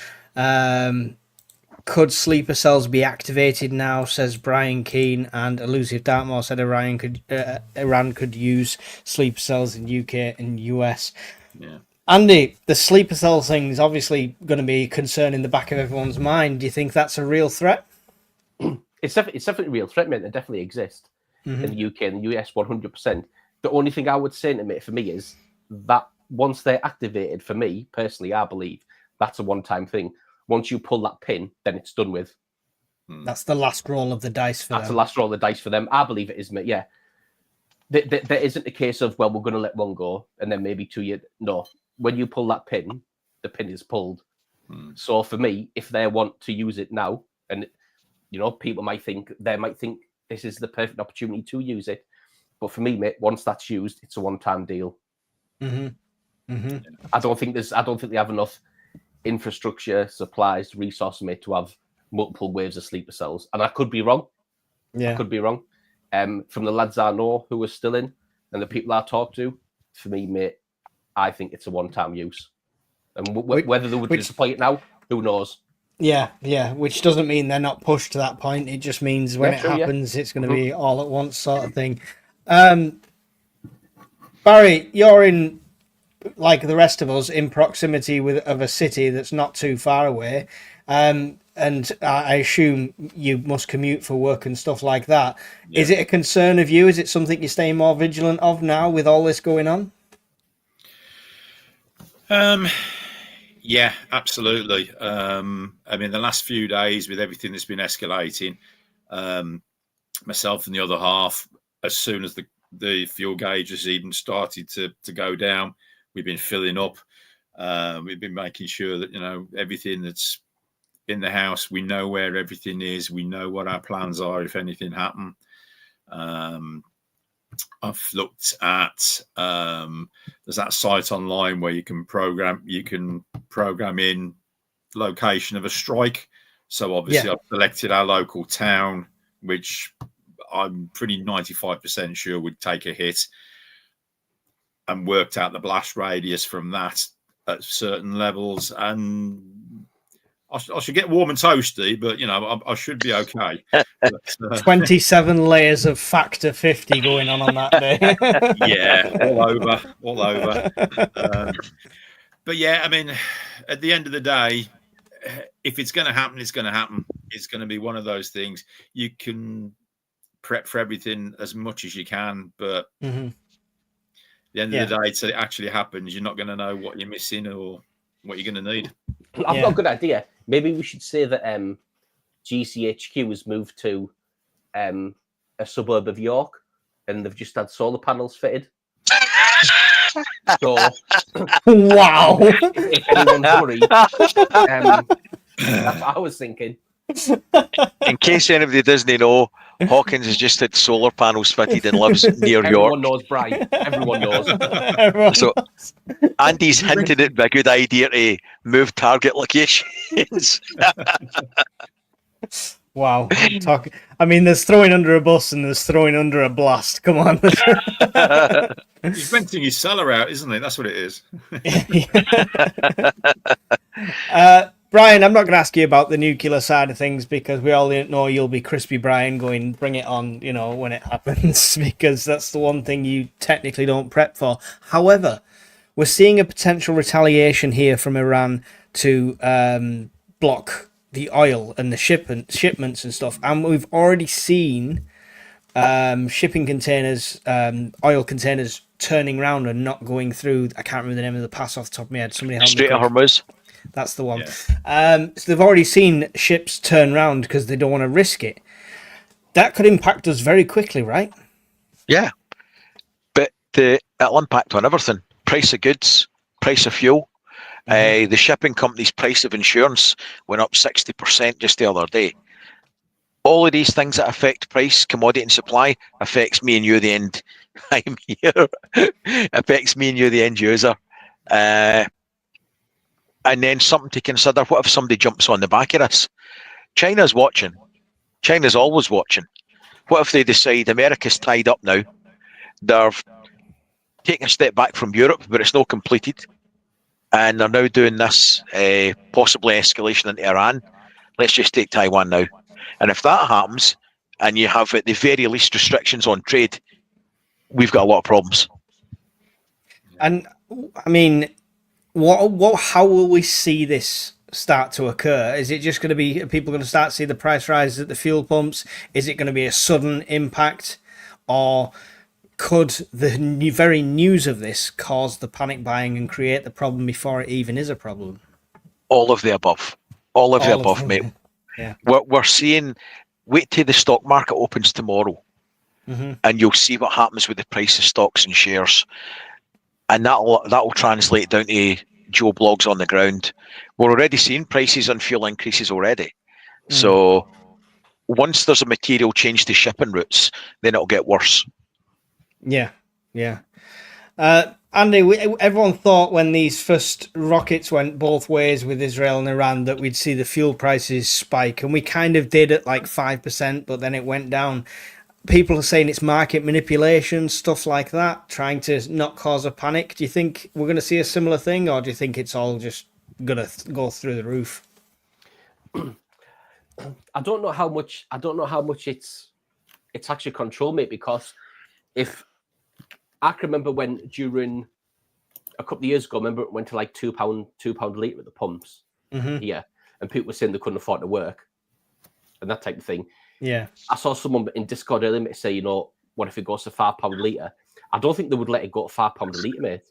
Could sleeper cells be activated now, says Brian Keane, and Elusive Dartmoor said Iran could use sleeper cells in UK and US. Yeah. Andy, the sleeper cell thing is obviously going to be a concern in the back of everyone's mind. Do you think that's a real threat? It's definitely a real threat, mate. They definitely exist in the UK and the US 100%. The only thing I would say to mate for me is that once they're activated, for me personally, I believe that's a one-time thing. Once you pull that pin, then it's done with. That's the last roll of the dice for them. That's the last roll of the dice for them. I believe it is, mate. Yeah. there isn't a case of, well, we're going to let one go and then maybe 2 years. No, when you pull that pin, the pin is pulled. So for me, if they want to use it now, and people might think this is the perfect opportunity to use it, but for me, mate, once that's used, it's a one-time deal. I don't think they have enough infrastructure, supplies, resources, mate, to have multiple waves of sleeper cells. And I could be wrong. Yeah, I could be wrong. From the lads I know who are still in, and the people I talk to, for me, mate, I think it's a one-time use. And whether they would disappoint it now, who knows? Yeah, which doesn't mean they're not pushed to that point. It just means when it happens, it's going to be all at once sort of thing. Barry, you're in, like the rest of us, in proximity of a city that's not too far away. And I assume you must commute for work and stuff like that. Yeah. Is it a concern of you? Is it something you're staying more vigilant of now with all this going on? Yeah, absolutely. I mean, the last few days with everything that's been escalating, myself and the other half, as soon as the fuel gauge has even started to go down, we've been filling up. We've been making sure that, everything that's in the house, we know where everything is. We know what our plans are if anything happens. I've looked at there's that site online where you can program in location of a strike. So obviously I've selected our local town, which I'm pretty 95% sure would take a hit, and worked out the blast radius from that at certain levels. And I should get warm and toasty, but I should be okay. But, 27 layers of factor 50 going on that day. Yeah, all over. But yeah, I mean, at the end of the day, if it's going to happen, it's going to happen. It's going to be one of those things. You can prep for everything as much as you can, but at the end of the day, till it actually happens, you're not going to know what you're missing or what you're going to need. I've got a good idea. Maybe we should say that GCHQ has moved to a suburb of York, and they've just had solar panels fitted. So, wow! If anyone's worried, that's what I was thinking. In case anybody doesn't know, Hawkins has just had solar panels fitted and lives near Everyone York. Everyone knows, Brian. Everyone knows. So Andy's hinted it'd be a good idea to move target locations. Wow. I mean, there's throwing under a bus and there's throwing under a blast. Come on. He's renting his cellar out, isn't he? That's what it is. Brian, I'm not going to ask you about the nuclear side of things because we all know you'll be crispy Brian going, bring it on, when it happens, because that's the one thing you technically don't prep for. However, we're seeing a potential retaliation here from Iran to block the oil and the shipments and stuff. And we've already seen shipping containers, oil containers turning around and not going through. I can't remember the name of the pass off the top of my head. Somebody help me. Strait of Hormuz. That's the one. Yeah. So they've already seen ships turn around because they don't want to risk it. That could impact us very quickly, right? Yeah. But it'll impact on everything. Price of goods, price of fuel. The shipping company's price of insurance went up 60% just the other day. All of these things that affect price, commodity and supply affects me and you, the end. I'm here. Affects me and you, the end user. And then something to consider, what if somebody jumps on the back of this? China's watching. China's always watching. What if they decide America's tied up now? They're taking a step back from Europe, but it's not completed. And they're now doing this possibly escalation into Iran. Let's just take Taiwan now. And if that happens, and you have at the very least restrictions on trade, we've got a lot of problems. And I mean, how will we see this start to occur? Is it just going to be people going to start to see the price rises at the fuel pumps? Is it going to be a sudden impact, or could the very news of this cause the panic buying and create the problem before it even is a problem? All of the above. All of the above, mate. Yeah. We're seeing, wait till the stock market opens tomorrow. and you'll see what happens with the price of stocks and shares, and that'll translate down to Joe Blogs on the ground. We're already seeing prices on fuel increases already. So once there's a material change to shipping routes, then it'll get worse. Yeah. Andy, everyone thought when these first rockets went both ways with Israel and Iran that we'd see the fuel prices spike, and we kind of did at like 5%, but then it went down. People are saying it's market manipulation, stuff like that, trying to not cause a panic. Do you think we're going to see a similar thing, or do you think it's all just going to go through the roof? I don't know how much it's actually controlled, mate, because if I can remember when during a couple of years ago, remember it went to like £2 a litre at the pumps here, and people were saying they couldn't afford to work and that type of thing. Yeah. I saw someone in Discord earlier say, what if it goes to £5 a litre? I don't think they would let it go to £5 a litre, mate,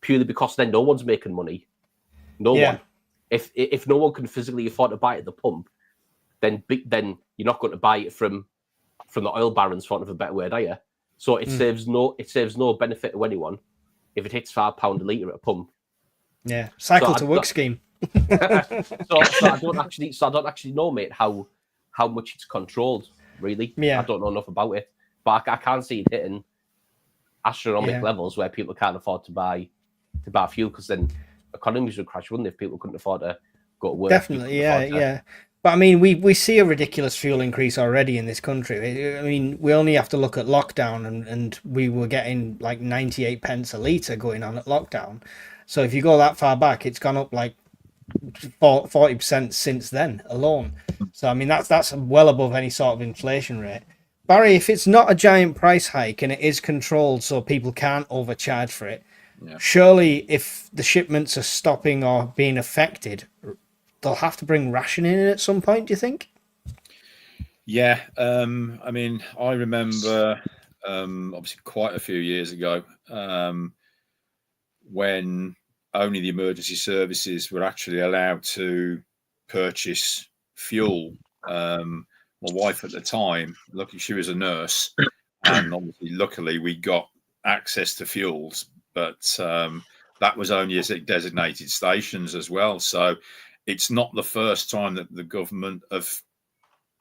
purely because then no one's making money. No one. If no one can physically afford to buy it at the pump, then you're not going to buy it from the oil barons, for want of a better word, are you? So it saves no benefit to anyone if it hits £5 a litre at a pump. Yeah, cycle to work scheme. so I don't actually know, mate, how much it's controlled. Really, I don't know enough about it, but I can't see it hitting astronomical levels where people can't afford to buy fuel, because then economies would crash, wouldn't they, if people couldn't afford to go to work? Definitely, yeah. But I mean, we see a ridiculous fuel increase already in this country. I mean, we only have to look at lockdown, and we were getting like 98 pence a litre going on at lockdown. So if you go that far back, it's gone up like 40% since then alone. So I mean, that's well above any sort of inflation rate. Barry, if it's not a giant price hike and it is controlled so people can't overcharge for it, surely if the shipments are stopping or being affected, they'll have to bring rationing in at some point, do you think? Yeah. I mean, I remember obviously quite a few years ago when only the emergency services were actually allowed to purchase fuel. My wife at the time, lucky she was a nurse, and obviously luckily we got access to fuels, but that was only at designated stations as well. So it's not the first time that the government have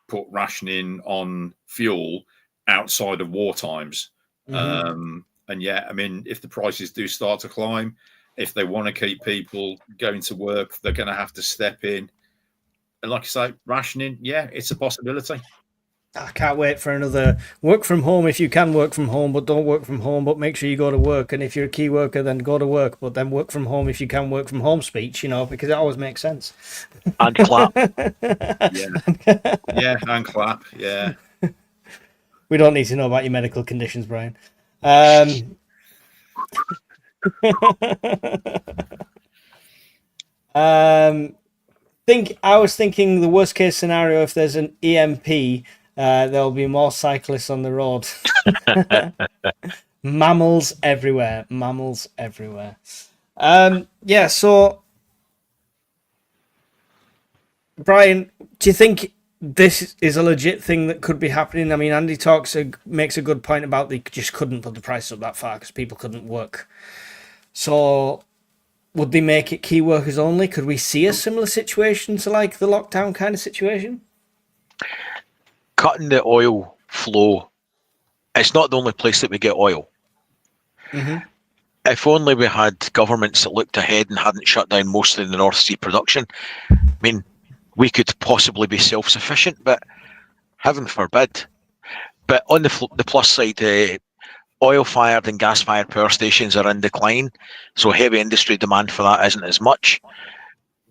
put rationing on fuel outside of war times. And yeah, I mean, if the prices do start to climb, if they want to keep people going to work, they're going to have to step in. And like I say, rationing, yeah, it's a possibility. I can't wait for another work from home if you can work from home, but don't work from home, but make sure you go to work. And if you're a key worker, then go to work, but then work from home if you can work from home speech, because it always makes sense. And clap. Yeah, and clap, yeah. We don't need to know about your medical conditions, Brian. I was thinking the worst case scenario, if there's an EMP, there'll be more cyclists on the road. Mammals everywhere. So Brian, do you think this is a legit thing that could be happening? I mean, Andy makes a good point about they just couldn't put the price up that far because people couldn't work. So would they make it key workers only? Could we see a similar situation to like the lockdown kind of situation? Cutting the oil flow, it's not the only place that we get oil. If only we had governments that looked ahead and hadn't shut down most of the North Sea production. I mean, we could possibly be self-sufficient, but heaven forbid. But on the plus side, oil-fired and gas-fired power stations are in decline, so heavy industry demand for that isn't as much.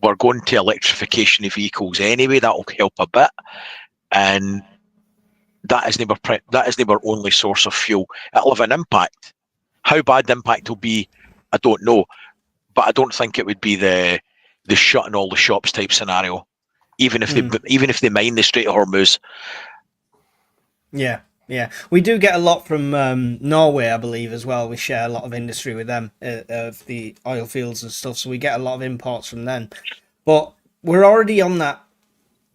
We're going to electrification of vehicles anyway. That will help a bit, and that is never only source of fuel. It'll have an impact. How bad the impact will be, I don't know, but I don't think it would be the shutting all the shops type scenario. Even if they mine the Strait of Hormuz. Yeah. We do get a lot from Norway, I believe, as well. We share a lot of industry with them, of the oil fields and stuff, so we get a lot of imports from them. But we're already on that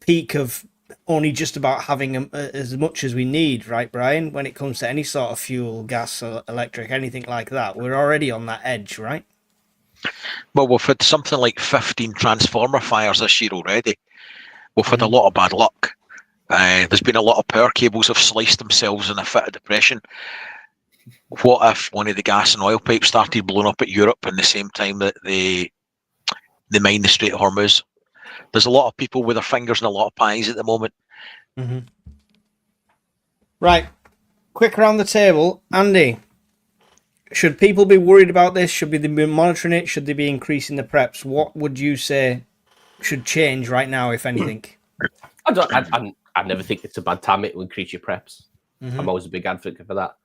peak of only just about having as much as we need, right, Brian? When it comes to any sort of fuel, gas, electric, anything like that, we're already on that edge, right? Well, we've had something like 15 transformer fires this year already. We've had a lot of bad luck. There's been a lot of power cables have sliced themselves in a fit of depression. What if one of the gas and oil pipes started blowing up at Europe in the same time that they mine the Strait of Hormuz? There's a lot of people with their fingers in a lot of pies at the moment. Mm-hmm. Right. Quick around the table. Andy, should people be worried about this? Should they be monitoring it? Should they be increasing the preps? What would you say should change right now, if anything? I never think it's a bad time to increase your preps. I'm always a big advocate for that.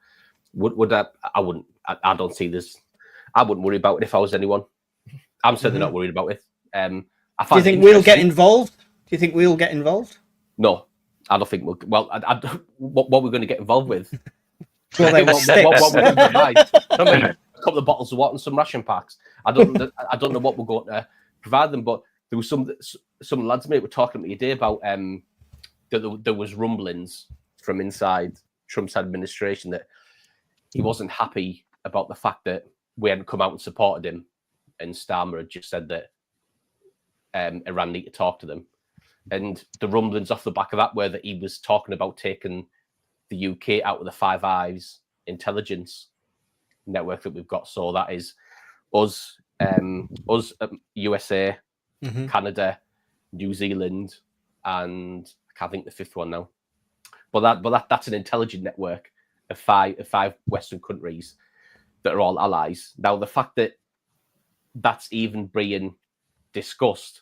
Would I wouldn't. I don't see this. I wouldn't worry about it if I was anyone. I'm certainly not worried about it. Do you think we'll get involved? Do you think we'll get involved? No, I don't think we'll. Well, what we're going to get involved with? Well, they what we're going to provide? I mean, a couple of bottles of water and some ration packs. I don't know what we're going to provide them, but there was some lads mate were talking to me today about that there was rumblings from inside Trump's administration that he wasn't happy about the fact that we hadn't come out and supported him, and Starmer had just said that Iran need to talk to them. And the rumblings off the back of that were that he was talking about taking the UK out of the Five Eyes intelligence network that we've got. So that is us, USA, Canada, New Zealand, and I can't think the fifth one now. But that's an intelligent network of five Western countries that are all allies. Now, the fact that that's even being discussed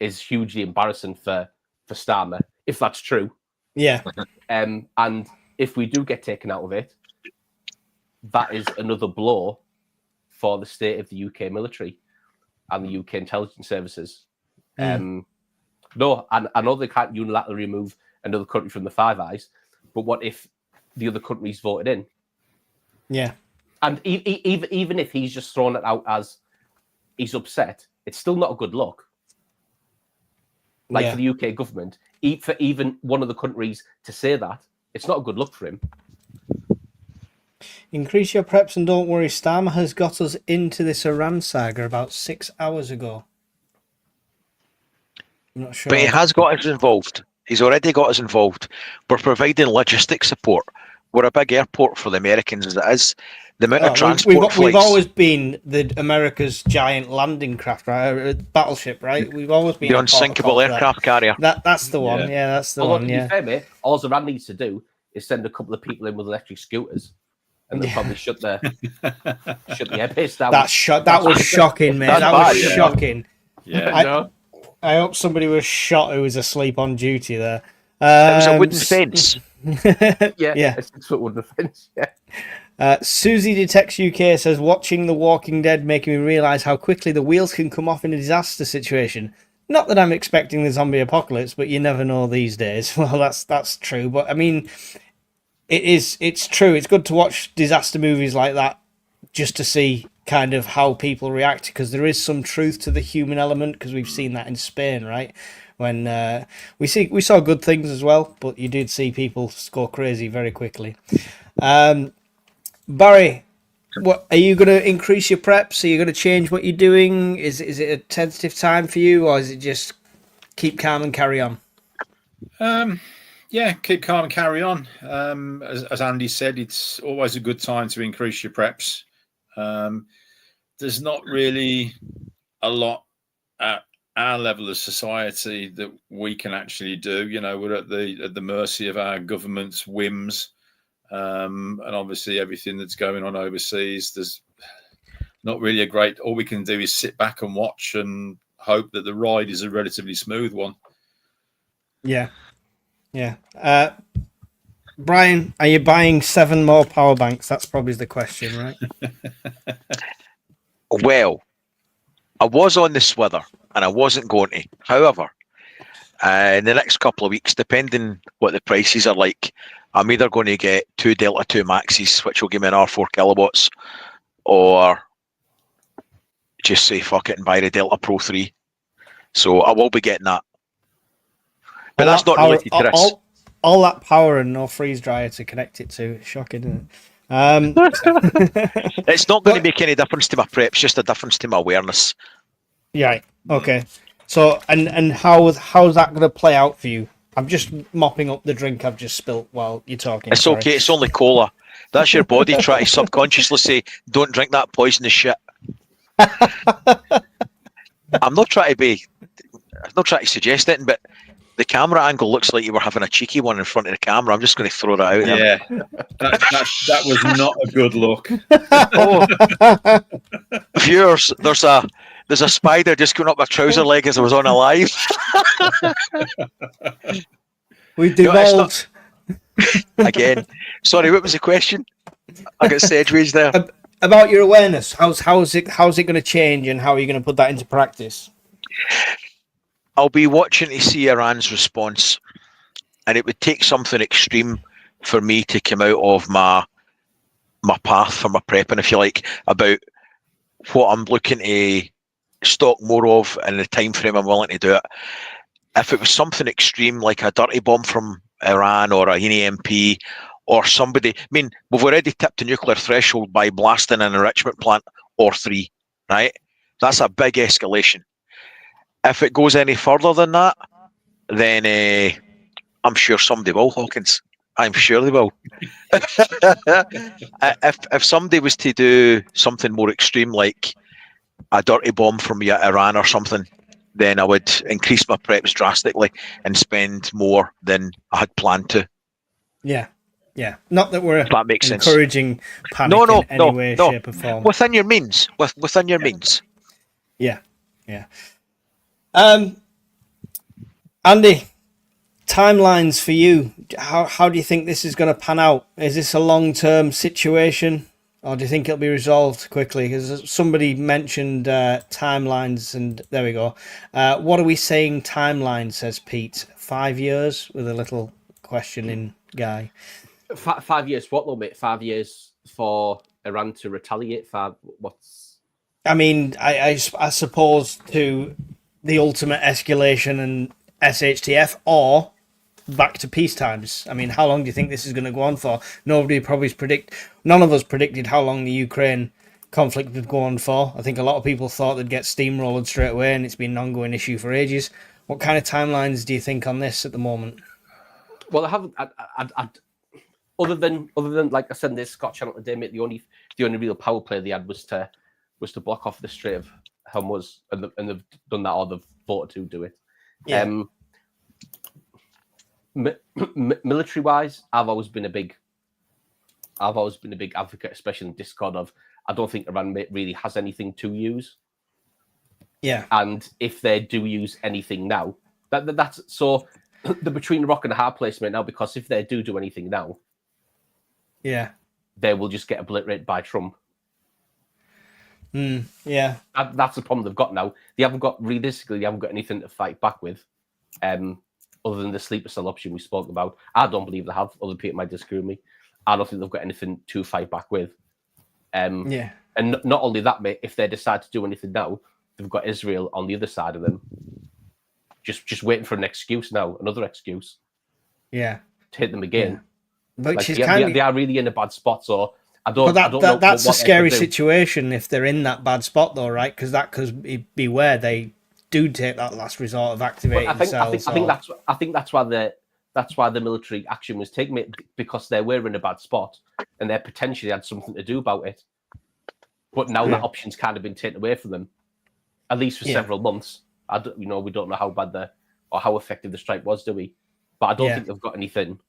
is hugely embarrassing for Starmer, if that's true. Yeah. And if we do get taken out of it, that is another blow for the state of the UK military and the UK intelligence services. No, I know they can't unilaterally remove another country from the Five Eyes, but what if the other countries voted in? Yeah. And even if he's just thrown it out as he's upset, it's still not a good look. For the UK government, for even one of the countries to say that, it's not a good look for him. Increase your preps and don't worry. Starmer has got us into this Iran saga about 6 hours ago. I'm not sure. But he has got us involved. He's already got us involved. We're providing logistics support. We're a big airport for the Americans as it is. The amount of transport flights. We've always been America's giant landing craft, right? Battleship, right? We've always been the unsinkable aircraft carrier. That's the one. Yeah, that's the one. To be fair, mate, all Iran needs to do is send a couple of people in with electric scooters, and they'll probably shut the airbase down. That was shocking, mate. That was shocking. Yeah. I hope somebody was shot who was asleep on duty there. It was a wooden fence. Yeah. A 6-foot wooden fence. Yeah. Susie Detects UK says, watching The Walking Dead making me realise how quickly the wheels can come off in a disaster situation. Not that I'm expecting the zombie apocalypse, but you never know these days. Well, that's true. But I mean, it's true. It's good to watch disaster movies like that just to see kind of how people react, because there is some truth to the human element, because we've seen that in Spain, right? When we saw good things as well, but you did see people go crazy very quickly. Barry, what are you going to increase your preps? Are you going to change what you're doing? Is it a tentative time for you, or is it just keep calm and carry on? Yeah, keep calm and carry on. As Andy said, it's always a good time to increase your preps. There's not really a lot at our level of society that we can actually do. You know, we're at the mercy of our government's whims, and obviously everything that's going on overseas. There's not really a great. All we can do is sit back and watch and hope that the ride is a relatively smooth one. Yeah. Brian, are you buying 7 more power banks? That's probably the question, right? Well, I was on the swither and I wasn't going to. However, in the next couple of weeks, depending what the prices are like, I'm either going to get 2 Delta 2 Maxes, which will give me another 4 kilowatts, or just say fuck it and buy the Delta Pro 3. So I will be getting that. But All that's that not power- related to this. all that power and no freeze dryer to connect it to. Shocking, isn't it? It's not going to But- make any difference to my prep. It's just a difference to my awareness. Yeah. Okay. So, and how's that going to play out for you? I'm just mopping up the drink I've just spilt while you're talking. It's sorry. okay. It's only cola. That's your body trying to subconsciously say, "Don't drink that poisonous shit." I'm not trying to suggest it, but the camera angle looks like you were having a cheeky one in front of the camera. I'm just going to throw that out there. Yeah, that was not a good look. Oh, viewers, there's a spider just going up my trouser leg as I was on a live. We No, it's devolved. Again, sorry, what was the question? I got sedgeways there. About your awareness. How's it going to change, and how are you going to put that into practice? I'll be watching to see Iran's response, and it would take something extreme for me to come out of my path for my prepping, if you like, about what I'm looking to stock more of and the time frame I'm willing to do it. If it was something extreme like a dirty bomb from Iran or an EMP or somebody, I mean, we've already tipped the nuclear threshold by blasting an enrichment plant or 3, right? That's a big escalation. If it goes any further than that, then I'm sure somebody will, Hawkins. I'm sure they will. If somebody was to do something more extreme, like a dirty bomb from Iran or something, then I would increase my preps drastically and spend more than I had planned to. Yeah. Not that we're If that makes sense. encouraging panic in any way, shape, or form. Within your means. Within your means. Yeah. Andy, timelines for you. How do you think this is going to pan out? Is this a long-term situation, or do you think it'll be resolved quickly? Because somebody mentioned timelines, and there we go. What are we saying timeline, says Pete? 5 years, with a little questioning guy. 5 years, what though, mate? 5 years for Iran to retaliate? What's... I mean, I suppose to the ultimate escalation and SHTF, or back to peace times. I mean, how long do you think this is going to go on for? None of us predicted how long the Ukraine conflict would go on for. I think a lot of people thought they'd get steamrolled straight away, and it's been an ongoing issue for ages. What kind of timelines do you think on this at the moment? Well, I haven't. Other than like I said in this Scott channel today, mate, the only real power play they had was to block off the Strait of Hormuz, and they've done that, or they've voted to do it. Yeah. Military wise, I've always been a big advocate, especially in Discord, of I don't think Iran really has anything to use. Yeah. And if they do use anything now, that's so they're between a rock and a hard place right now, because if they do anything now, Yeah. they will just get obliterated by Trump. Yeah. That's the problem they've got now. They haven't got anything to fight back with, other than the sleeper cell option we spoke about. I don't believe they have. Other people might disagree with me. I don't think they've got anything to fight back with. Yeah. And not only that, mate, if they decide to do anything now, they've got Israel on the other side of them, just waiting for an excuse now, another excuse. Yeah. To hit them again. But Like, they are really in a bad spot, so I don't know. That's a what they scary could do. situation if they're in that bad spot, though, right? Because that could be where they do take that last resort of activating cells. I think that's why the military action was taken, because they were in a bad spot and they potentially had something to do about it. But now that option's kind of been taken away from them, at least for several months. We don't know how bad or how effective the strike was, do we? But I don't think they've got anything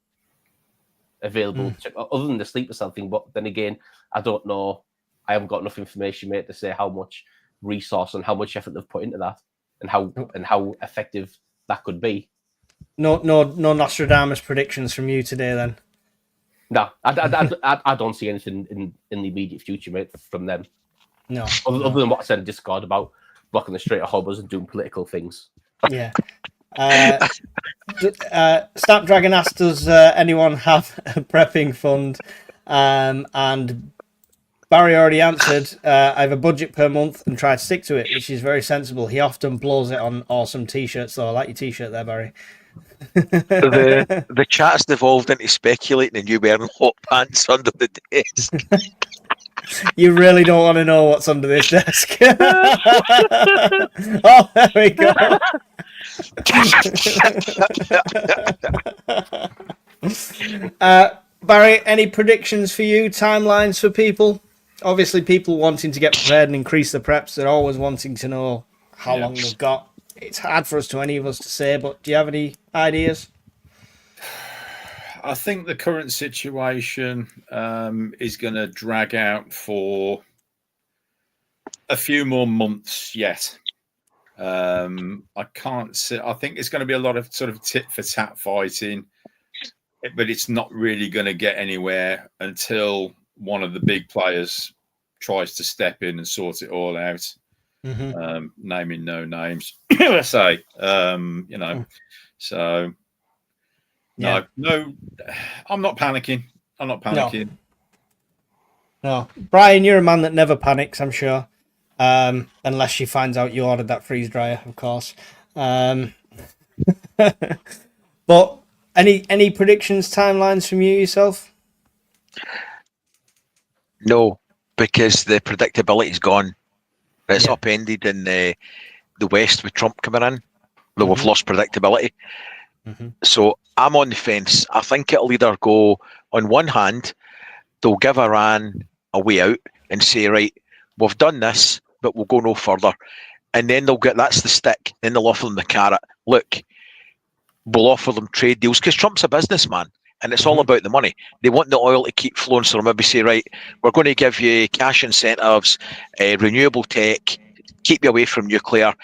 available other than the sleeper cell thing. But then again, I don't know. I haven't got enough information, mate, to say how much resource and how much effort they've put into that, and how effective that could be. No Nostradamus predictions from you today, then. No, I don't see anything in the immediate future, mate, from them. No. Other than what I said in Discord about blocking the Strait of Hormuz and doing political things. Yeah. Snapdragon asked, does anyone have a prepping fund? And Barry already answered, I have a budget per month and try to stick to it, which is very sensible. He often blows it on awesome t-shirts, though. I like your t-shirt there, Barry. The chat's devolved into speculating and you wearing hot pants under the desk. You really don't want to know what's under this desk. Oh, there we go. Barry, any predictions for you? Timelines for people? Obviously, people wanting to get prepared and increase the preps. They're always wanting to know how long they've got. It's hard for any of us to say, but do you have any ideas? I think the current situation is going to drag out for a few more months yet. I can't see. I think it's going to be a lot of sort of tit for tat fighting, but it's not really going to get anywhere until one of the big players tries to step in and sort it all out. Naming no names, I say. So. No, I'm not panicking. No. Brian, you're a man that never panics, I'm sure. Unless she finds out you ordered that freeze dryer, of course. But any predictions, timelines from you yourself? No, because the predictability's gone. It's upended in the West with Trump coming in. We've lost predictability. So I'm on the fence. I think it'll either go, on one hand, they'll give Iran a way out and say, right, we've done this, but we'll go no further. And then that's the stick. Then they'll offer them the carrot. Look, we'll offer them trade deals, because Trump's a businessman and it's all about the money. They want the oil to keep flowing, so they'll maybe say, right, we're going to give you cash incentives, renewable tech, keep you away from nuclear,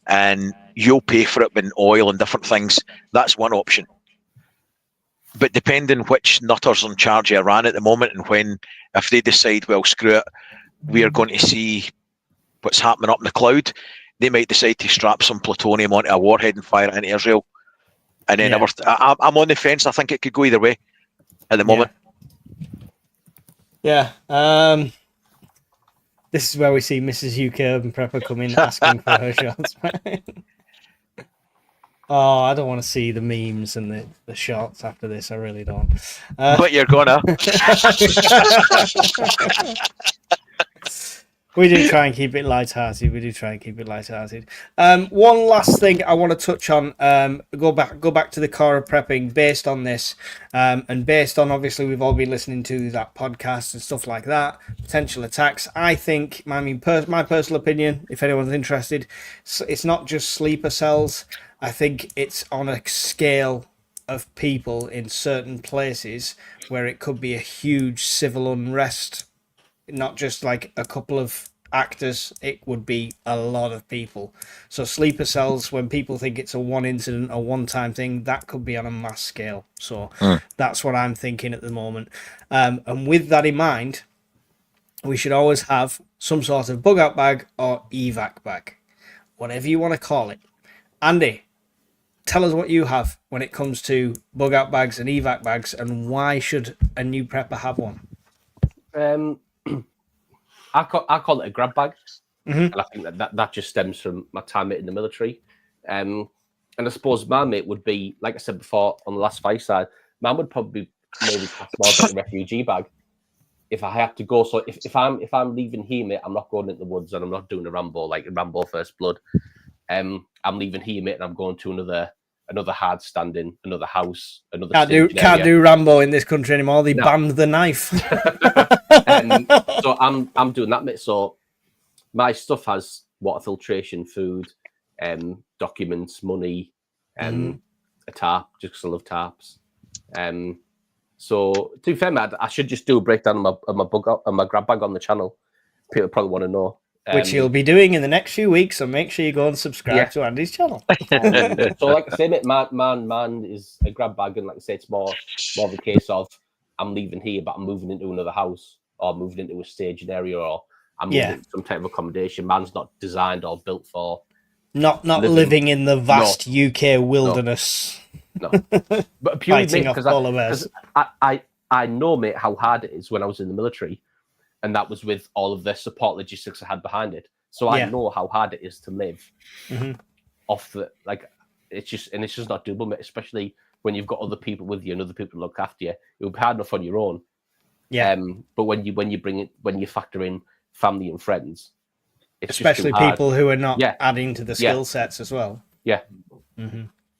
and you'll pay for it in oil and different things. That's one option. But depending which nutter's in charge of Iran at the moment, and if they decide, well, screw it, we are going to see what's happening up in the cloud, they might decide to strap some plutonium onto a warhead and fire it into Israel. And then I'm on the fence. I think it could go either way at the moment. Yeah. This is where we see Mrs. UK Urban Prepper come in asking for her shots. Oh, I don't want to see the memes and the shots after this. I really don't. But you're gonna. We do try and keep it light-hearted. One last thing I want to touch on. Go back to the core of prepping based on this, and based on, obviously, we've all been listening to that podcast and stuff like that. Potential attacks. I think, my personal opinion, if anyone's interested, it's not just sleeper cells. I think it's on a scale of people in certain places where it could be a huge civil unrest. Not just like a couple of actors, it would be a lot of people. So sleeper cells, when people think it's a one incident, a one-time thing, that could be on a mass scale. So that's what I'm thinking at the moment. And with that in mind, we should always have some sort of bug out bag or evac bag, whatever you want to call it. Andy, tell us what you have when it comes to bug out bags and evac bags, and why should a new prepper have one? I call it a grab bag, and I think that just stems from my time in the military. And I suppose my mate would be, like I said before on the last fight side, mine would probably maybe pass more like a refugee bag if I have to go. So if I'm leaving here, mate, I'm not going into the woods and I'm not doing a Rambo like a Rambo First Blood. I'm leaving here, mate, and I'm going to another hard standing, another house, another can't do Rambo in this country anymore. They banned the knife. So I'm doing that, mate. So my stuff has water filtration, food, documents, money, a tarp, just because I love tarps. So to be fair, mate, I should just do a breakdown of my grab bag on the channel. People probably want to know. Which you'll be doing in the next few weeks, so make sure you go and subscribe to Andy's channel. So, like I say, mate, man is a grab bag, and like I say, it's more of a case of I'm leaving here, but I'm moving into another house, or moving into a staging area, or I'm moving into some type of accommodation. Man's not designed or built for not living in the vast UK wilderness. No, but purely fighting off polar bears. I know, mate, how hard it is when I was in the military. And that was with all of the support logistics I had behind it. So I know how hard it is to live off the, like, it's just not doable, mate, especially when you've got other people with you and other people to look after you. It would be hard enough on your own. Yeah. But when you factor in family and friends, it's especially just too people hard. who are not Yeah. adding to the skill sets as well. Yeah.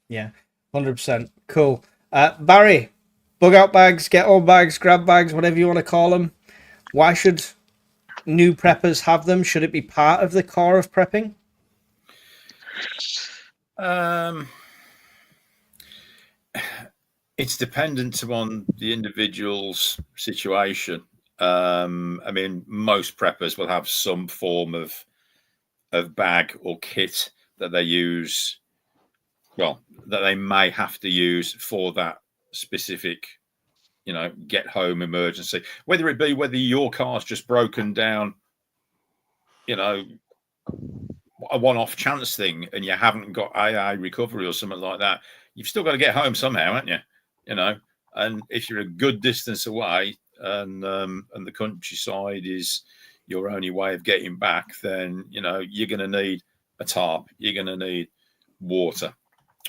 Yeah, 100%. Cool. Barry, bug out bags, get on bags, grab bags, whatever you want to call them. Why should new preppers have them? Should it be part of the core of prepping? It's dependent upon the individual's situation. I mean, most preppers will have some form of bag or kit that they use, well, that they may have to use for that specific, get home emergency. Whether your car's just broken down, a one-off chance thing, and you haven't got AA recovery or something like that, you've still got to get home somehow, haven't you? And if you're a good distance away, and the countryside is your only way of getting back, then you're going to need a tarp, you're going to need water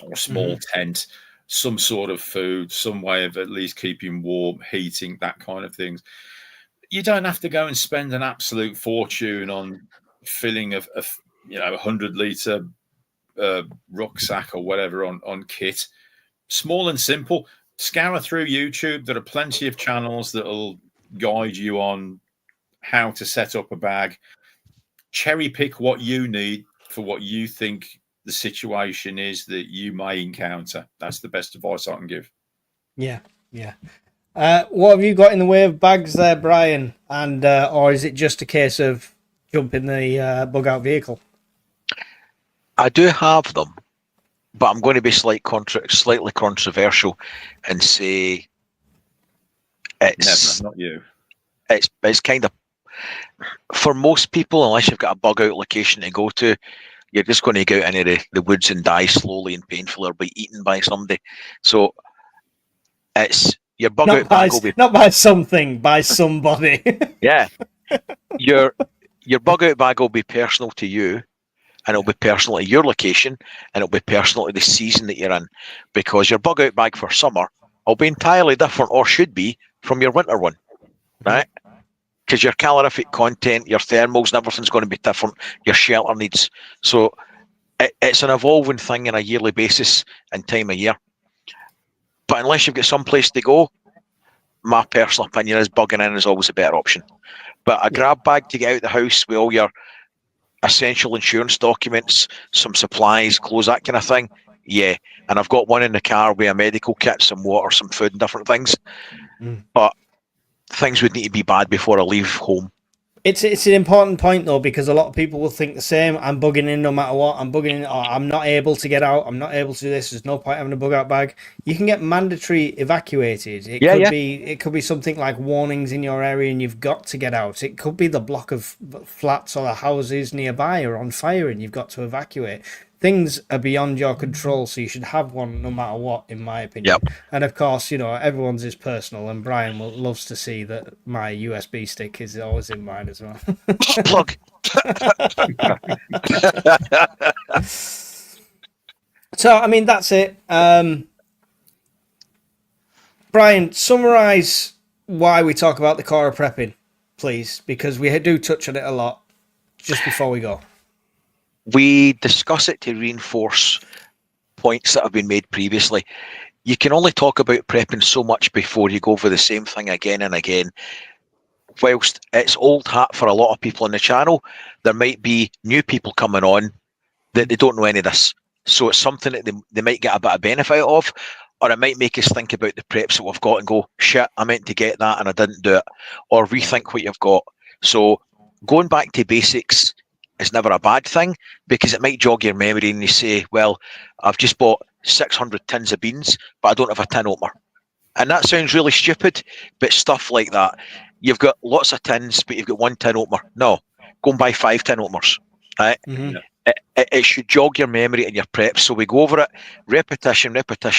or a small tent, some sort of food, some way of at least keeping warm, heating, that kind of things. You don't have to go and spend an absolute fortune on filling a 100-litre rucksack or whatever on kit. Small and simple. Scour through YouTube. There are plenty of channels that will guide you on how to set up a bag. Cherry pick what you need for what you think the situation is that you may encounter. That's the best advice I can give. Yeah. What have you got in the way of bags there, Brian? And or is it just a case of jumping the bug out vehicle? I do have them, but I'm going to be slightly controversial and say it's never, not you. It's kind of, for most people, unless you've got a bug out location to go to, you're just going to go out into the woods and die slowly and painfully or be eaten by somebody. So it's your bug out bag will be not by something, by somebody. Yeah, your bug out bag will be personal to you, and it'll be personal to your location, and it'll be personal to the season that you're in, because your bug out bag for summer will be entirely different, or should be, from your winter one, right? Because your calorific content, your thermals and everything's going to be different, your shelter needs. So it's an evolving thing on a yearly basis and time of year. But unless you've got some place to go, my personal opinion is bugging in is always a better option. But a grab bag to get out of the house with all your essential insurance documents, some supplies, clothes, that kind of thing, yeah. And I've got one in the car with a medical kit, some water, some food and different things. But things would need to be bad before I leave home. It's an important point though, because a lot of people will think the same. I'm bugging in no matter what. I'm bugging in. Oh, I'm not able to get out. I'm not able to do this. There's no point having a bug out bag. You can get mandatory evacuated. It could be something like warnings in your area and you've got to get out. It could be the block of flats or the houses nearby are on fire and you've got to evacuate. Things are beyond your control, so you should have one no matter what, in my opinion. Yep. And of course, everyone's is personal, and Brian loves to see that my USB stick is always in mine as well. Plug. So, I mean, that's it. Brian, summarise why we talk about the core of prepping, please, because we do touch on it a lot just before we go. We discuss it to reinforce points that have been made previously. You can only talk about prepping so much before you go over the same thing again and again. Whilst it's old hat for a lot of people on the channel, there might be new people coming on that they don't know any of this. So it's something that they might get a bit of benefit of, or it might make us think about the preps that we've got and go, shit, I meant to get that and I didn't do it, or rethink what you've got. So going back to basics is never a bad thing, because it might jog your memory and you say, well, I've just bought 600 tins of beans, but I don't have a tin opener. And that sounds really stupid, but stuff like that. You've got lots of tins, but you've got one tin opener. No, go and buy 5 tin openers. Right? Mm-hmm. It should jog your memory and your preps. So we go over it, repetition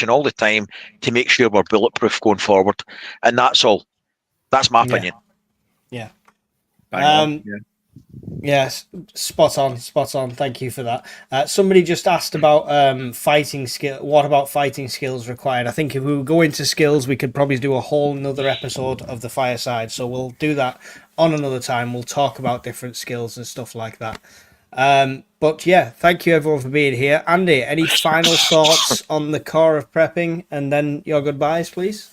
all the time to make sure we're bulletproof going forward. And that's all. That's my opinion. Yeah. Yes, spot on, spot on. Thank you for that. Somebody just asked about fighting skill. What about fighting skills required? I think if we go into skills, we could probably do a whole another episode of the Fireside. So we'll do that on another time. We'll talk about different skills and stuff like that. But yeah, thank you everyone for being here. Andy, any final thoughts on the core of prepping, and then your goodbyes, please?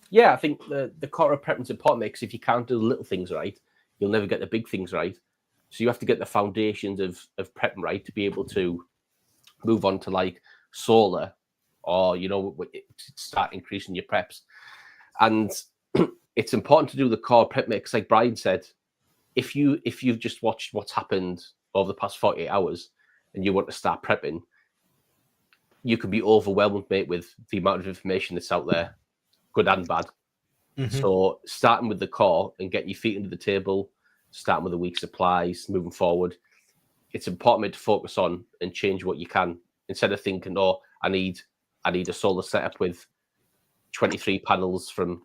Yeah, I think the core of prepping is important because if you can't do the little things right, you'll never get the big things right. So you have to get the foundations of prepping right to be able to move on to like solar, or start increasing your preps. And it's important to do the core prep mix, like Brian said. If you've just watched what's happened over the past 48 hours and you want to start prepping, you could be overwhelmed, mate, with the amount of information that's out there, good and bad. Mm-hmm. So starting with the core and getting your feet under the table, starting with a week's supplies, moving forward, it's important to focus on and change what you can instead of thinking, "Oh, I need a solar setup with 23 panels from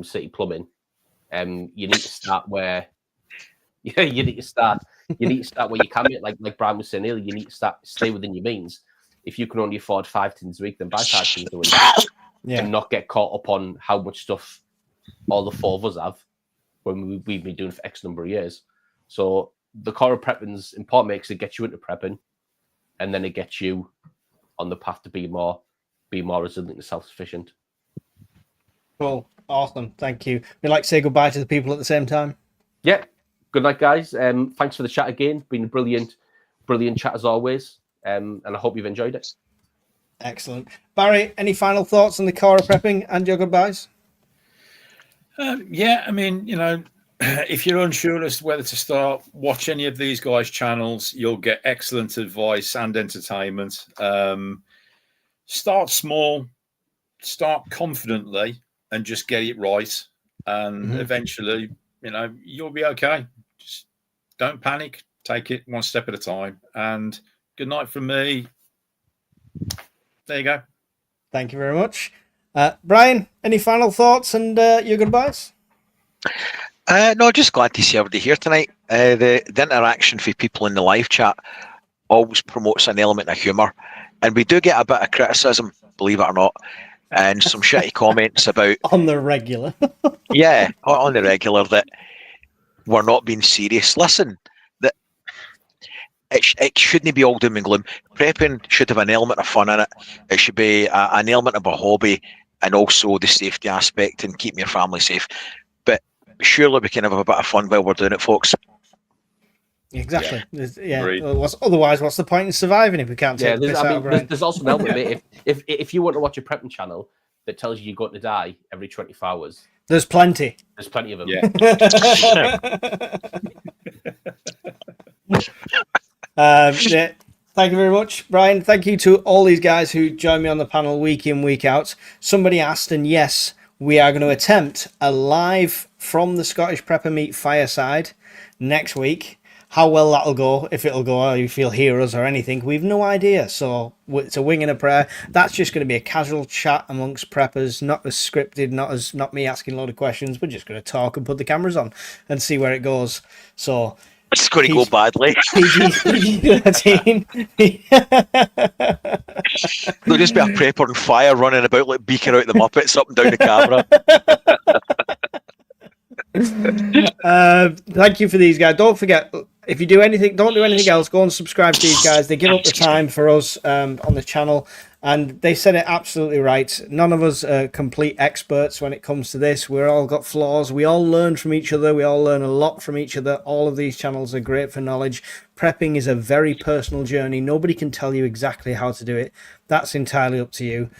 City Plumbing." You need to start where you need to start where you can. Like Brian was saying earlier, you need to stay within your means. If you can only afford 5 tins a week, then buy 5 tins a week, and not get caught up on how much stuff all the 4 of us have when we've been doing it for X number of years. So the core of prepping is important because it gets you into prepping, and then it gets you on the path to be more resilient and self-sufficient. Cool. Awesome. Thank you. We'd like to say goodbye to the people at the same time. Yeah. Good night, guys. Thanks for the chat again. Been a brilliant chat as always. And I hope you've enjoyed it. Excellent. Barry, any final thoughts on the core of prepping and your goodbyes? Yeah, I mean, if you're unsure as to whether to start, watch any of these guys' channels. You'll get excellent advice and entertainment. Start small, start confidently, and just get it right. And eventually, you'll be okay. Just don't panic. Take it one step at a time. And good night from me. There you go. Thank you very much. Brian, any final thoughts and your goodbyes? No, just glad to see everybody here tonight. The interaction for people in the live chat always promotes an element of humour. And we do get a bit of criticism, believe it or not, and some shitty comments about... On the regular. Yeah, on the regular, that we're not being serious. Listen, that it shouldn't be all doom and gloom. Prepping should have an element of fun in it. It should be an element of a hobby, and also the safety aspect and keeping your family safe. But surely we can have a bit of fun while we're doing it, folks. Exactly. Yeah. Otherwise, what's the point in surviving if we can't take the piss out of Brian? There's also an element, mate. If you want to watch a prepping channel that tells you you're going to die every 24 hours, there's plenty. There's plenty of them. Yeah. Yeah. Thank you very much, Brian. Thank you to all these guys who join me on the panel week in, week out. Somebody asked, and yes, we are going to attempt a live from the Scottish Prepper Meet Fireside next week. How well that'll go, if it'll go, or if you'll hear us or anything, we've no idea. So it's a wing and a prayer. That's just going to be a casual chat amongst preppers, not as scripted, not me asking a lot of questions. We're just going to talk and put the cameras on and see where it goes. So it's going to go badly. PG-13. There'll just be a prepper on fire running about like beaking out the Muppets up and down the camera. Thank you for these guys. Don't forget, if you do anything, don't do anything else, go and subscribe to these guys. They give up the time for us on the channel, and they said it absolutely right. None of us are complete experts when it comes to this. We're all got flaws. We all learn from each other. We all learn a lot from each other. All of these channels are great for knowledge. Prepping is a very personal journey. Nobody can tell you exactly how to do it. That's entirely up to you.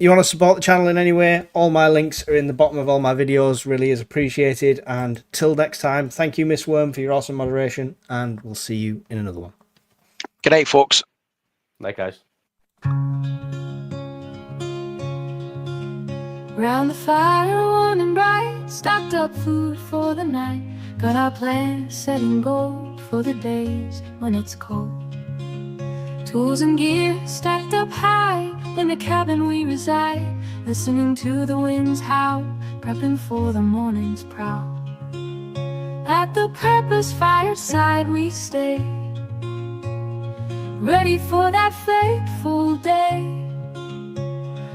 You want to support the channel in any way, all my links are in the bottom of all my videos. Really is appreciated. And till next time, thank you, Miss Worm, for your awesome moderation, and we'll see you in another one. Good night, folks. Night, guys. Round the fire, warm and bright, stocked up food for the night. Got our plans set in gold for the days when it's cold. Tools and gear stacked up high in the cabin we reside, listening to the winds howl, prepping for the morning's prowl. At the Purpose fireside we stay, ready for that fateful day.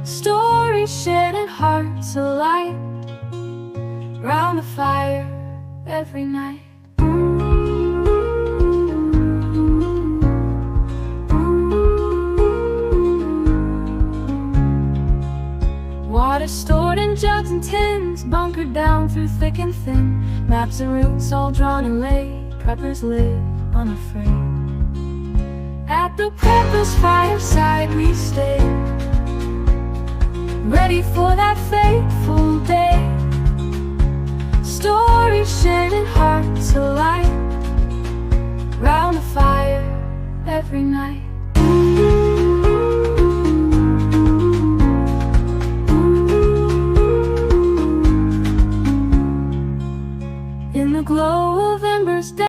Stories shared and hearts alight, round the fire every night. Water stored in jugs and tins, bunkered down through thick and thin. Maps and routes all drawn and laid, preppers live unafraid. At the Purpose fireside we stay, ready for that fateful day. Stories shared and hearts alight, round the fire every night.